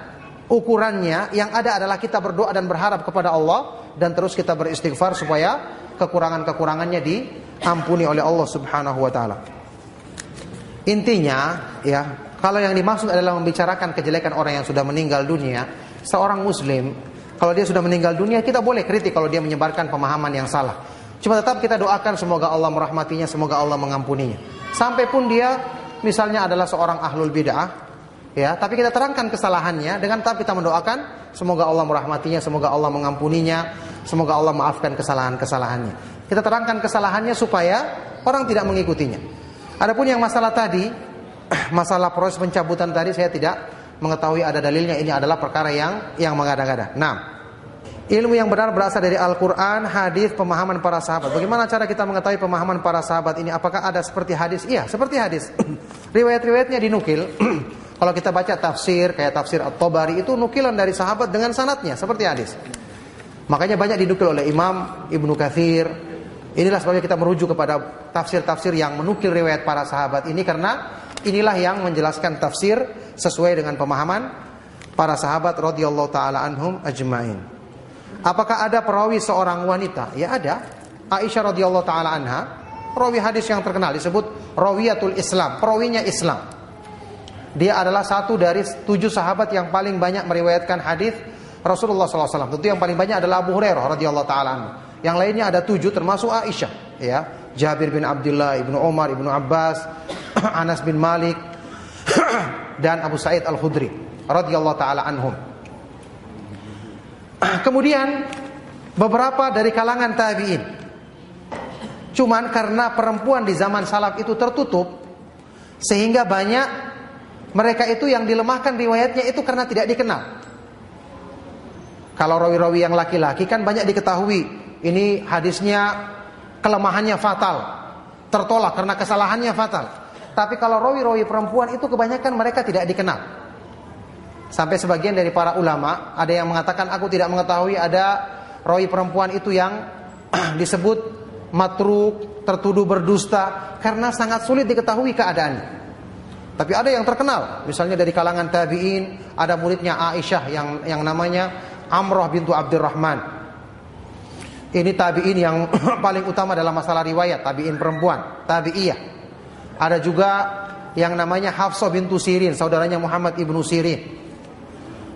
ukurannya, yang ada adalah kita berdoa dan berharap kepada Allah dan terus kita beristighfar supaya kekurangan-kekurangannya diampuni oleh Allah Subhanahu wa taala. Intinya ya, kalau yang dimaksud adalah membicarakan kejelekan orang yang sudah meninggal dunia, seorang muslim kalau dia sudah meninggal dunia kita boleh kritik kalau dia menyebarkan pemahaman yang salah. Cuma tetap kita doakan semoga Allah merahmatinya, semoga Allah mengampuninya. Sampai pun dia misalnya adalah seorang ahlul bid'ah, ya, tapi kita terangkan kesalahannya dengan tetap kita mendoakan semoga Allah merahmatinya, semoga Allah mengampuninya, semoga Allah maafkan kesalahan-kesalahannya. Kita terangkan kesalahannya supaya orang tidak mengikutinya. Adapun yang masalah tadi, masalah proses pencabutan tadi saya tidak mengetahui ada dalilnya. Ini adalah perkara yang mengada-ngada. Nah, ilmu yang benar berasal dari Al-Quran, hadis, pemahaman para sahabat. Bagaimana cara kita mengetahui pemahaman para sahabat ini? Apakah ada seperti hadis? Iya, seperti hadis. Riwayat-riwayatnya dinukil. Kalau kita baca tafsir, kayak tafsir At-Tabari, itu nukilan dari sahabat dengan sanadnya, seperti hadis. Makanya banyak dinukil oleh Imam Ibnu Katsir. Inilah sebabnya kita merujuk kepada tafsir-tafsir yang menukil riwayat para sahabat ini, karena inilah yang menjelaskan tafsir sesuai dengan pemahaman para sahabat radhiyallahu taala anhum ajmain. Apakah ada perawi seorang wanita? Ya ada. Aisyah radhiyallahu taala anha, perawi hadis yang terkenal, disebut rawiyatul Islam, perawinya Islam. Dia adalah satu dari 7 sahabat yang paling banyak meriwayatkan hadis Rasulullah SAW. Tentu yang paling banyak adalah Abu Hurairah radhiyallahu taala anhu. Yang lainnya ada 7 termasuk Aisyah, ya. Jabir bin Abdullah, Ibnu Umar, Ibnu Abbas, Anas bin Malik dan Abu Sa'id Al-Khudri radhiyallahu taala anhum. Kemudian beberapa dari kalangan tabi'in. Cuman karena perempuan di zaman salaf itu tertutup, sehingga banyak mereka itu yang dilemahkan riwayatnya itu karena tidak dikenal. Kalau rawi-rawi yang laki-laki kan banyak diketahui, ini hadisnya kelemahannya fatal, tertolak karena kesalahannya fatal. Tapi kalau rawi-rawi perempuan itu kebanyakan mereka tidak dikenal. Sampai sebagian dari para ulama ada yang mengatakan, aku tidak mengetahui ada rawi perempuan itu yang disebut matruk, tertuduh berdusta, karena sangat sulit diketahui keadaannya. Tapi ada yang terkenal, misalnya dari kalangan tabi'in, ada muridnya Aisyah yang namanya Amrah bintu Abdurrahman. Ini tabi'in yang paling utama dalam masalah riwayat, tabi'in perempuan, tabi'iyah. Ada juga yang namanya Hafsah bintu Sirin, saudaranya Muhammad ibnu Sirin.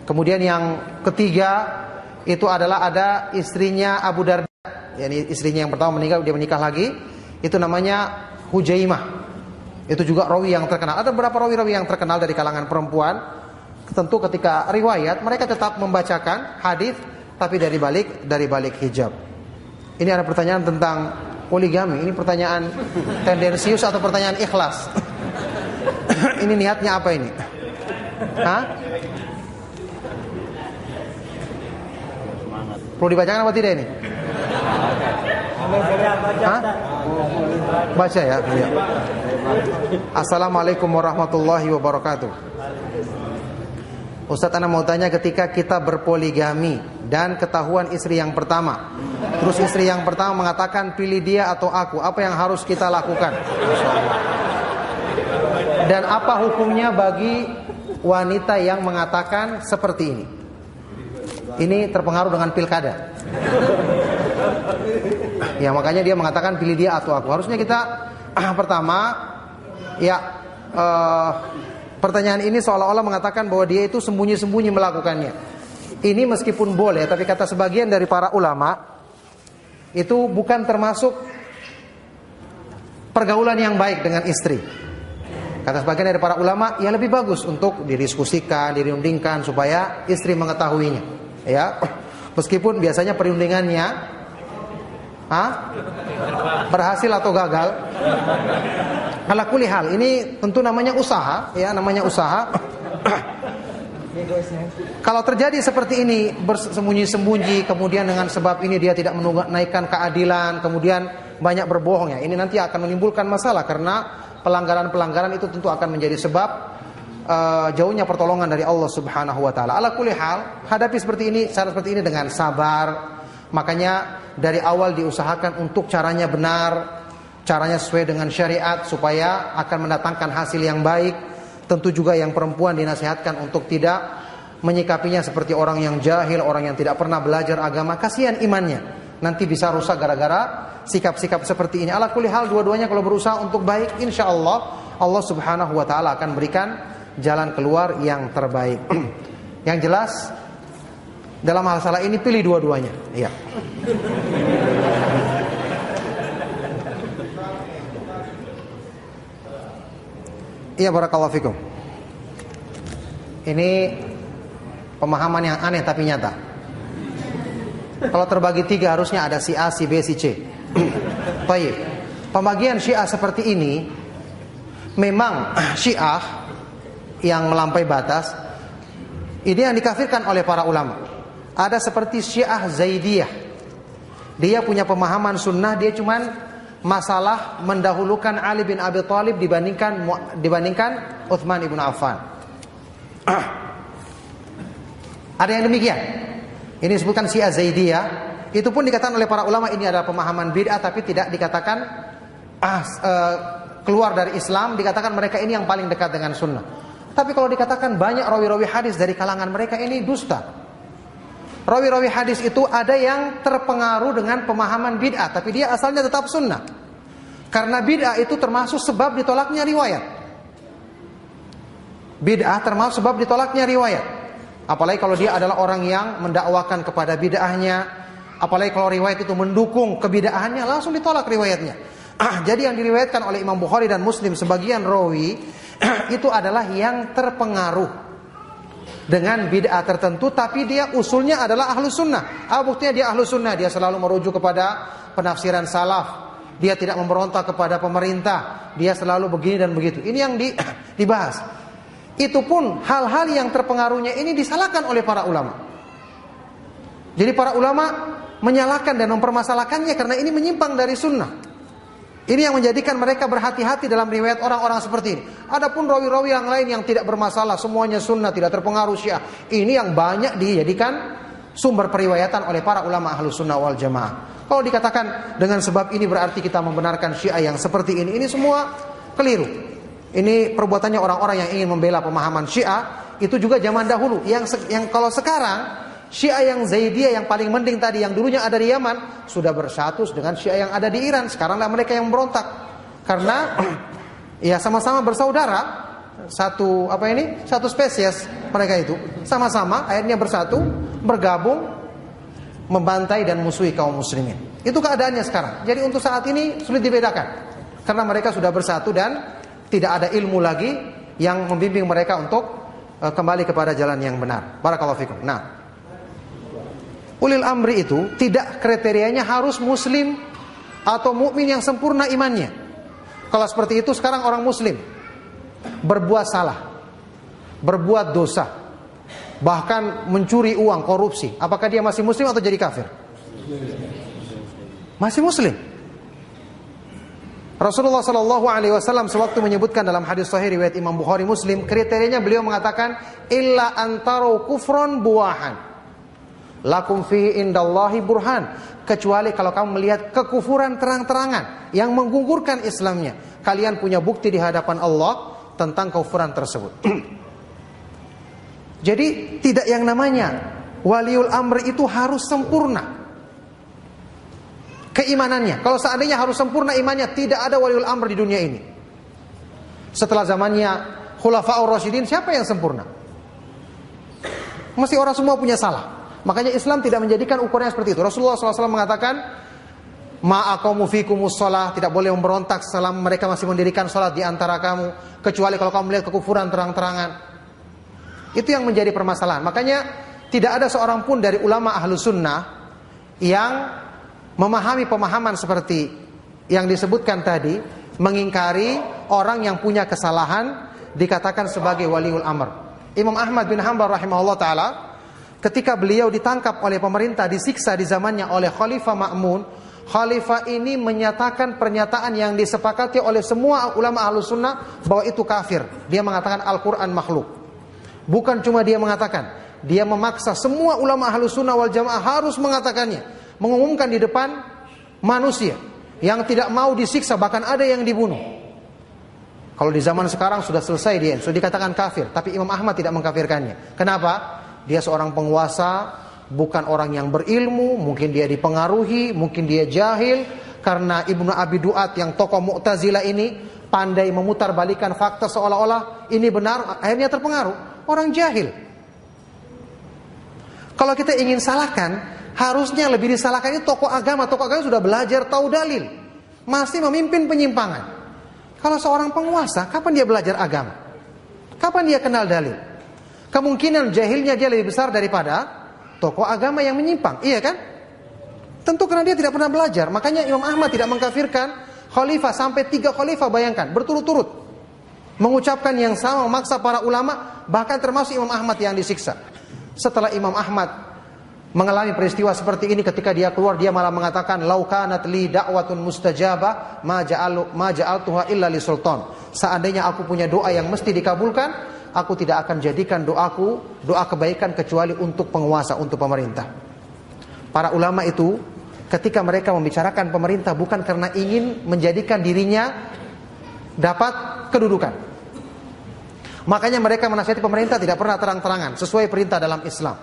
Kemudian yang ketiga itu adalah ada istrinya Abu Darda, yakni istrinya yang pertama meninggal, dia menikah lagi, itu namanya Hujaimah. Itu juga rawi yang terkenal. Ada beberapa rawi-rawi yang terkenal dari kalangan perempuan. Tentu ketika riwayat mereka tetap membacakan hadis tapi dari balik hijab. Ini ada pertanyaan tentang poligami. Ini pertanyaan tendensius atau pertanyaan ikhlas? Ini niatnya apa ini? Hah? Perlu dibacakan apa tidak ini? Hah? Baca ya. Assalamualaikum warahmatullahi wabarakatuh. Ustadz, ana mau tanya, ketika kita berpoligami dan ketahuan istri yang pertama, terus istri yang pertama mengatakan pilih dia atau aku, apa yang harus kita lakukan? Dan apa hukumnya bagi wanita yang mengatakan seperti ini? Ini terpengaruh dengan pilkada. Ya, makanya dia mengatakan pilih dia atau aku. Harusnya kita pertama, ya, pertanyaan ini seolah-olah mengatakan bahwa dia itu sembunyi-sembunyi melakukannya. Ini meskipun boleh, tapi kata sebagian dari para ulama, itu bukan termasuk pergaulan yang baik dengan istri. Kata sebagian dari para ulama, ya lebih bagus untuk didiskusikan, dirundingkan supaya istri mengetahuinya. Ya, meskipun biasanya perundingannya berhasil atau gagal. Ala kulli hal, ini tentu namanya usaha, ya, namanya usaha. Kalau terjadi seperti ini, bersembunyi-sembunyi, kemudian dengan sebab ini dia tidak menaikkan keadilan, kemudian banyak berbohong, ya, ini nanti akan menimbulkan masalah karena pelanggaran-pelanggaran itu tentu akan menjadi sebab jauhnya pertolongan dari Allah Subhanahu wa taala. Ala kulli hal, hadapi seperti ini, cara seperti ini dengan sabar. Makanya dari awal diusahakan untuk caranya benar, caranya sesuai dengan syariat supaya akan mendatangkan hasil yang baik. Tentu juga yang perempuan dinasihatkan untuk tidak menyikapinya seperti orang yang jahil, orang yang tidak pernah belajar agama. Kasihan imannya, nanti bisa rusak gara-gara sikap-sikap seperti ini. Ala kulli hal, dua-duanya kalau berusaha untuk baik, insya Allah Allah Subhanahu wa taala akan berikan jalan keluar yang terbaik. Yang jelas dalam masalah ini pilih dua-duanya. Iya. Iya, barakallahu fikum. Ini pemahaman yang aneh tapi nyata. Kalau terbagi tiga harusnya ada si A, si B, si C. Baik. Pembagian Syiah seperti ini memang Syiah yang melampaui batas. Ini yang dikafirkan oleh para ulama. Ada seperti Syiah Zaidiyah. Dia punya pemahaman sunnah, dia cuman masalah mendahulukan Ali bin Abi Thalib dibandingkan Utsman ibn Affan. Ada yang demikian. Ini disebutkan Syiah Zaidiyah. Itu pun dikatakan oleh para ulama ini adalah pemahaman bid'ah, tapi tidak dikatakan keluar dari Islam. Dikatakan mereka ini yang paling dekat dengan sunnah. Tapi kalau dikatakan banyak rawi-rawi hadis dari kalangan mereka, ini dusta. Rawi-rawi hadis itu ada yang terpengaruh dengan pemahaman bid'ah, tapi dia asalnya tetap sunnah. Karena bid'ah itu termasuk sebab ditolaknya riwayat. Bid'ah termasuk sebab ditolaknya riwayat. Apalagi kalau dia adalah orang yang mendakwakan kepada bid'ahnya. Apalagi kalau riwayat itu mendukung kebid'ahannya, langsung ditolak riwayatnya. Jadi yang diriwayatkan oleh Imam Bukhari dan Muslim, sebagian rawi itu adalah yang terpengaruh dengan bid'ah tertentu, tapi dia usulnya adalah ahlu sunnah. Buktinya dia ahlu sunnah, dia selalu merujuk kepada penafsiran salaf, dia tidak memberontak kepada pemerintah, dia selalu begini dan begitu. Ini yang dibahas. Itu pun hal-hal yang terpengaruhnya ini disalahkan oleh para ulama. Jadi para ulama menyalahkan dan mempermasalahkannya karena ini menyimpang dari sunnah. Ini yang menjadikan mereka berhati-hati dalam riwayat orang-orang seperti ini. Adapun rawi-rawi yang lain yang tidak bermasalah, semuanya sunnah, tidak terpengaruh Syiah, ini yang banyak dijadikan sumber periwayatan oleh para ulama Ahlus Sunnah wal Jamaah. Kalau dikatakan dengan sebab ini berarti kita membenarkan Syiah yang seperti ini semua keliru. Ini perbuatannya orang-orang yang ingin membela pemahaman Syiah, itu juga zaman dahulu. Yang kalau sekarang Syiah yang Zaidiyah yang paling mending tadi, yang dulunya ada di Yaman, sudah bersatu dengan Syiah yang ada di Iran. Sekaranglah mereka yang memberontak. Karena ya sama-sama bersaudara, satu spesies mereka itu. Sama-sama akhirnya bersatu, bergabung, membantai dan musuhi kaum muslimin. Itu keadaannya sekarang. Jadi untuk saat ini sulit dibedakan. Karena mereka sudah bersatu dan tidak ada ilmu lagi yang membimbing mereka untuk kembali kepada jalan yang benar. Barakallahu fikum. Nah, Ulil amri itu tidak kriterianya harus muslim atau mukmin yang sempurna imannya. Kalau seperti itu sekarang orang muslim berbuat salah, berbuat dosa, bahkan mencuri uang, korupsi, apakah dia masih muslim atau jadi kafir? Masih muslim. Rasulullah Shallallahu Alaihi Wasallam sewaktu menyebutkan dalam hadis sahih riwayat Imam Bukhari Muslim, kriterianya beliau mengatakan, illa antaro kufron buahan, lakum fihi indallahi burhan, kecuali kalau kamu melihat kekufuran terang-terangan yang menggugurkan Islamnya, kalian punya bukti di hadapan Allah tentang kekufuran tersebut. Jadi tidak yang namanya waliul amri itu harus sempurna keimanannya. Kalau seandainya harus sempurna imannya, tidak ada waliul amr di dunia ini. Setelah zamannya Khulafaur Rasyidin, siapa yang sempurna? Mesti orang semua punya salah. Makanya Islam tidak menjadikan ukurannya seperti itu. Rasulullah SAW mengatakan, ma'aqamu fikumus shalah, tidak boleh memberontak selama mereka masih mendirikan salat di antara kamu, kecuali kalau kamu melihat kekufuran terang-terangan. Itu yang menjadi permasalahan. Makanya tidak ada seorang pun dari ulama ahlu sunnah yang memahami pemahaman seperti yang disebutkan tadi, mengingkari orang yang punya kesalahan dikatakan sebagai waliul amr. Imam Ahmad bin Hanbal rahimahullah ta'ala, ketika beliau ditangkap oleh pemerintah, disiksa di zamannya oleh Khalifah Ma'mun, Khalifah ini menyatakan pernyataan yang disepakati oleh semua ulama ahlus sunnah bahwa itu kafir. Dia mengatakan Al-Quran makhluk. Bukan cuma dia mengatakan, dia memaksa semua ulama ahlus sunnah wal jamaah harus mengatakannya, mengumumkan di depan manusia yang tidak mau disiksa, bahkan ada yang dibunuh. Kalau di zaman sekarang sudah selesai dia, sudah dikatakan kafir, tapi Imam Ahmad tidak mengkafirkannya. Kenapa? Dia seorang penguasa, bukan orang yang berilmu, mungkin dia dipengaruhi, mungkin dia jahil, karena Ibnu Abi Duat yang tokoh Mu'tazilah ini pandai memutarbalikan fakta seolah-olah ini benar, akhirnya terpengaruh. Orang jahil. Kalau kita ingin salahkan, harusnya lebih disalahkan itu tokoh agama. Tokoh agama sudah belajar, tahu dalil, masih memimpin penyimpangan. Kalau seorang penguasa, kapan dia belajar agama? Kapan dia kenal dalil? Kemungkinan jahilnya dia lebih besar daripada tokoh agama yang menyimpang, iya kan? Tentu karena dia tidak pernah belajar. Makanya Imam Ahmad tidak mengkafirkan khalifah sampai 3 khalifah, bayangkan, berturut-turut mengucapkan yang sama, memaksa para ulama, bahkan termasuk Imam Ahmad yang disiksa. Setelah Imam Ahmad mengalami peristiwa seperti ini, ketika dia keluar, dia malah mengatakan, lau kanat li da'watun mustajabah ma ja'altuha illa li sultan. Seandainya aku punya doa yang mesti dikabulkan, aku tidak akan jadikan doaku doa kebaikan kecuali untuk penguasa, untuk pemerintah. Para ulama itu ketika mereka membicarakan pemerintah bukan karena ingin menjadikan dirinya dapat kedudukan. Makanya mereka menasihati pemerintah tidak pernah terang-terangan sesuai perintah dalam Islam.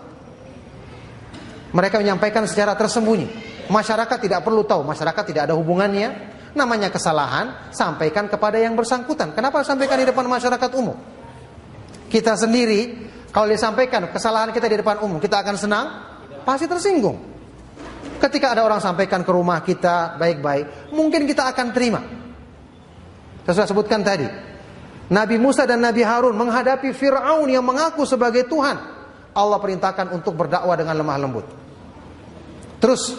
Mereka menyampaikan secara tersembunyi. Masyarakat tidak perlu tahu, masyarakat tidak ada hubungannya. Namanya kesalahan, sampaikan kepada yang bersangkutan. Kenapa sampaikan di depan masyarakat umum? Kita sendiri, kalau disampaikan kesalahan kita di depan umum, kita akan senang? Pasti tersinggung. Ketika ada orang sampaikan ke rumah kita baik-baik, mungkin kita akan terima. Saya sudah sebutkan tadi, Nabi Musa dan Nabi Harun menghadapi Fir'aun yang mengaku sebagai Tuhan. Allah perintahkan untuk berdakwah dengan lemah lembut. Terus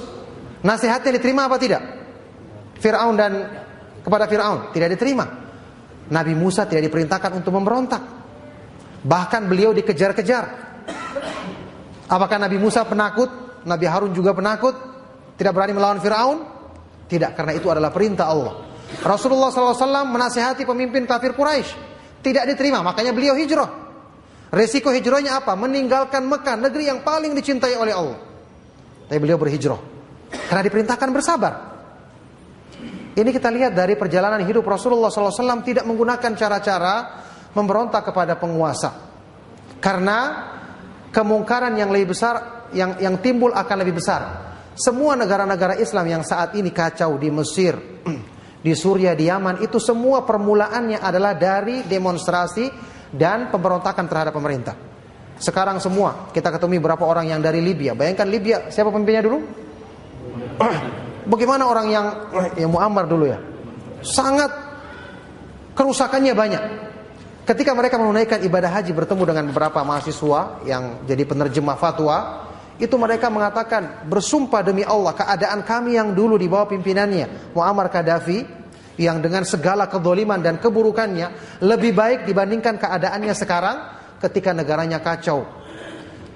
nasihatnya diterima apa tidak? Fir'aun dan kepada Fir'aun tidak diterima. Nabi Musa tidak diperintahkan untuk memberontak. Bahkan beliau dikejar-kejar. Apakah Nabi Musa penakut? Nabi Harun juga penakut? Tidak berani melawan Fir'aun? Tidak, karena itu adalah perintah Allah. Rasulullah SAW menasihati pemimpin kafir Quraisy, tidak diterima, makanya beliau hijrah. Resiko hijrahnya apa? Meninggalkan Mekah, negeri yang paling dicintai oleh Allah. Tapi beliau berhijrah karena diperintahkan bersabar. Ini kita lihat dari perjalanan hidup Rasulullah SAW, tidak menggunakan cara-cara memberontak kepada penguasa. Karena kemungkaran yang lebih besar, yang timbul akan lebih besar. Semua negara-negara Islam yang saat ini kacau, di Mesir, di Suriah, di Yaman, itu semua permulaannya adalah dari demonstrasi dan pemberontakan terhadap pemerintah. Sekarang semua kita ketemu berapa orang yang dari Libya. Bayangkan Libya, siapa pemimpinnya dulu? Bagaimana orang yang Muammar dulu ya? Sangat kerusakannya banyak. Ketika mereka menunaikan ibadah haji, bertemu dengan beberapa mahasiswa yang jadi penerjemah fatwa, Itu mereka mengatakan, bersumpah demi Allah, keadaan kami yang dulu di bawah pimpinannya Muammar Gaddafi, yang dengan segala kezaliman dan keburukannya, lebih baik dibandingkan keadaannya sekarang ketika negaranya kacau.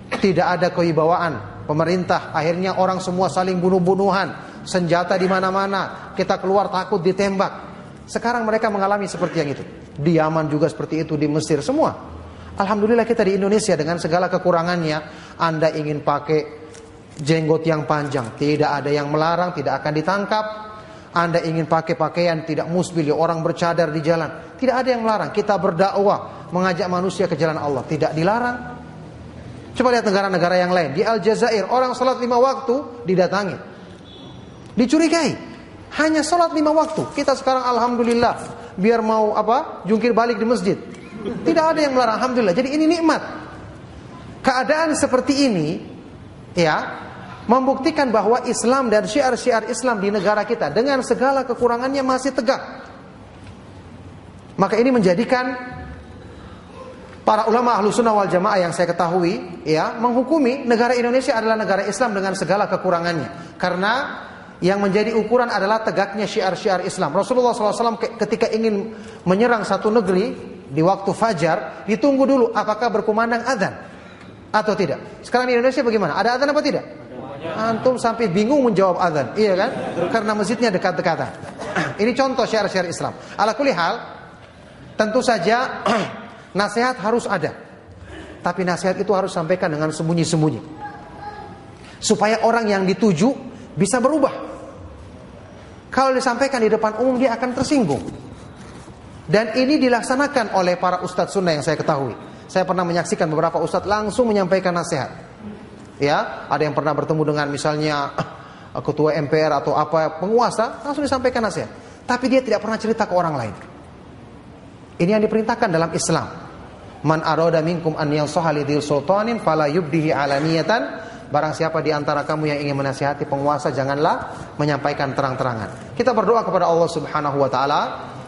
Tidak ada kewibawaan pemerintah, akhirnya orang semua saling bunuh-bunuhan, senjata di mana-mana, kita keluar takut ditembak. Sekarang mereka mengalami seperti yang itu. Di Yaman juga seperti itu, di Mesir, semua. Alhamdulillah kita di Indonesia dengan segala kekurangannya, Anda ingin pakai jenggot yang panjang, tidak ada yang melarang, tidak akan ditangkap. Anda ingin pakai pakaian tidak musbil, orang bercadar di jalan, tidak ada yang melarang. Kita berdakwah, mengajak manusia ke jalan Allah, tidak dilarang. Coba lihat negara-negara yang lain. Di Aljazair, orang salat 5 waktu didatangi, dicurigai. Hanya salat 5 waktu. Kita sekarang alhamdulillah, biar mau jungkir balik di masjid, tidak ada yang melarang, alhamdulillah. Jadi ini nikmat. Keadaan seperti ini membuktikan bahwa Islam dan syiar-syiar Islam di negara kita dengan segala kekurangannya masih tegak. Maka ini menjadikan para ulama Ahlussunnah wal Jamaah yang saya ketahui menghukumi negara Indonesia adalah negara Islam dengan segala kekurangannya. Karena yang menjadi ukuran adalah tegaknya syiar-syiar Islam. Rasulullah SAW ketika ingin menyerang satu negeri di waktu fajar, ditunggu dulu apakah berkumandang azan atau tidak. Sekarang di Indonesia bagaimana? Ada azan apa tidak? Antum sampai bingung menjawab azan, iya kan? Karena masjidnya dekat-dekatan. Ini contoh syiar-syiar Islam. Ala kulli hal, tentu saja nasihat harus ada. Tapi nasihat itu harus sampaikan dengan sembunyi-sembunyi, supaya orang yang dituju bisa berubah. Kalau disampaikan di depan umum, dia akan tersinggung. Dan ini dilaksanakan oleh para ustadz sunnah yang saya ketahui. Saya pernah menyaksikan beberapa ustadz langsung menyampaikan nasihat. Ada yang pernah bertemu dengan misalnya ketua MPR atau penguasa, langsung disampaikan nasihat. Tapi dia tidak pernah cerita ke orang lain. Ini yang diperintahkan dalam Islam. Man arada minkum an yansaha lidhil sultanin fala yubdihi alaniyatan. Barang siapa di antara kamu yang ingin menasihati penguasa, janganlah menyampaikan terang-terangan. Kita berdoa kepada Allah Subhanahu wa taala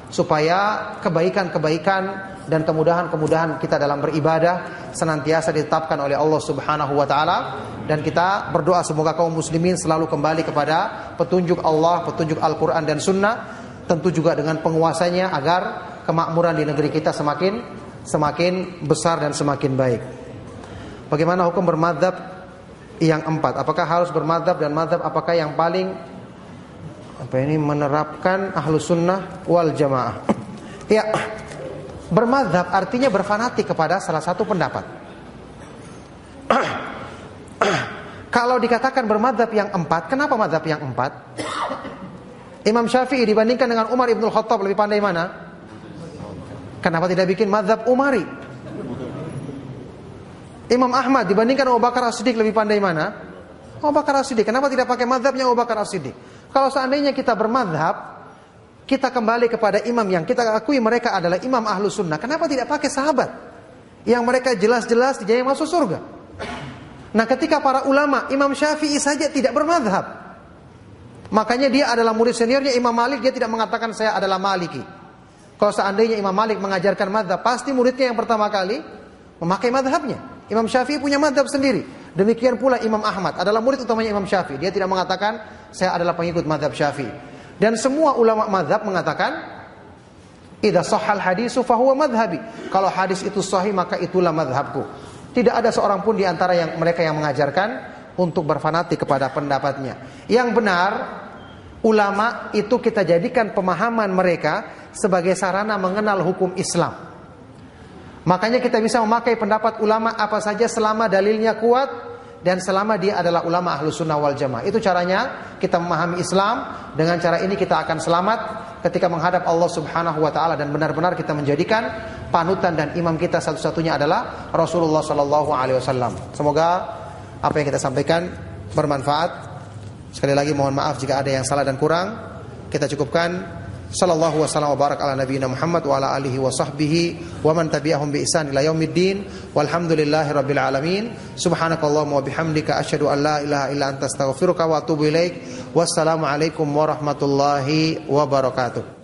supaya kebaikan-kebaikan dan kemudahan-kemudahan kita dalam beribadah senantiasa ditetapkan oleh Allah Subhanahu wa taala, dan kita berdoa semoga kaum muslimin selalu kembali kepada petunjuk Allah, petunjuk Al-Qur'an dan Sunnah, tentu juga dengan penguasanya, agar kemakmuran di negeri kita semakin besar dan semakin baik. Bagaimana hukum bermadzhab yang 4? Apakah harus bermadzhab, dan madzhab apakah yang paling menerapkan Ahlus Sunnah wal Jamaah? Bermadzhab artinya berfanatik kepada salah satu pendapat. Kalau dikatakan bermadzhab yang 4, kenapa madzhab yang 4? Imam Syafi'i dibandingkan dengan Umar ibn Khattab lebih pandai mana? Kenapa tidak bikin madzhab Umari? Imam Ahmad dibandingkan Abu Bakar As-Siddiq lebih pandai mana? Abu Bakar As-Siddiq. Kenapa tidak pakai madzhabnya Abu Bakar As-Siddiq? Kalau seandainya kita bermadzhab, kita kembali kepada imam yang kita akui mereka adalah imam Ahlus Sunnah, kenapa tidak pakai sahabat yang mereka jelas-jelas dijamin masuk surga? Nah, ketika para ulama, Imam Syafi'i saja tidak bermadzhab, makanya dia adalah murid seniornya Imam Malik, dia tidak mengatakan saya adalah Maliki. Kalau seandainya Imam Malik mengajarkan madzhab, pasti muridnya yang pertama kali memakai madzhabnya. Imam Syafi'i punya madzhab sendiri. Demikian pula Imam Ahmad adalah murid utamanya Imam Syafi'i. Dia tidak mengatakan saya adalah pengikut madzhab Syafi'i. Dan semua ulama madzhab mengatakan idza shahhal hadisu fahuwa madhhabi. Kalau hadis itu sahih maka itulah madhabku. Tidak ada seorang pun di antara mereka yang mengajarkan untuk berfanatik kepada pendapatnya. Yang benar, ulama itu kita jadikan pemahaman mereka sebagai sarana mengenal hukum Islam. Makanya kita bisa memakai pendapat ulama apa saja selama dalilnya kuat dan selama dia adalah ulama Ahlus Sunnah wal Jamaah. Itu caranya kita memahami Islam. Dengan cara ini kita akan selamat ketika menghadap Allah Subhanahu wa taala, dan benar-benar kita menjadikan panutan dan imam kita satu-satunya adalah Rasulullah sallallahu alaihi wasallam. Semoga apa yang kita sampaikan bermanfaat. Sekali lagi mohon maaf jika ada yang salah dan kurang. Kita cukupkan. Sallallahu wasallam wa barak ala nabiyina Muhammad wa ala alihi wa sahbihi wa man tabi'ahum bi ihsan ila yaumiddin walhamdulillahi rabbil alamin. Subhanakallahumma wa bihamdika asyhadu an la ilaha illa anta astaghfiruka wa atubu ilaik. Wassalamu alaikum warahmatullahi wabarakatuh.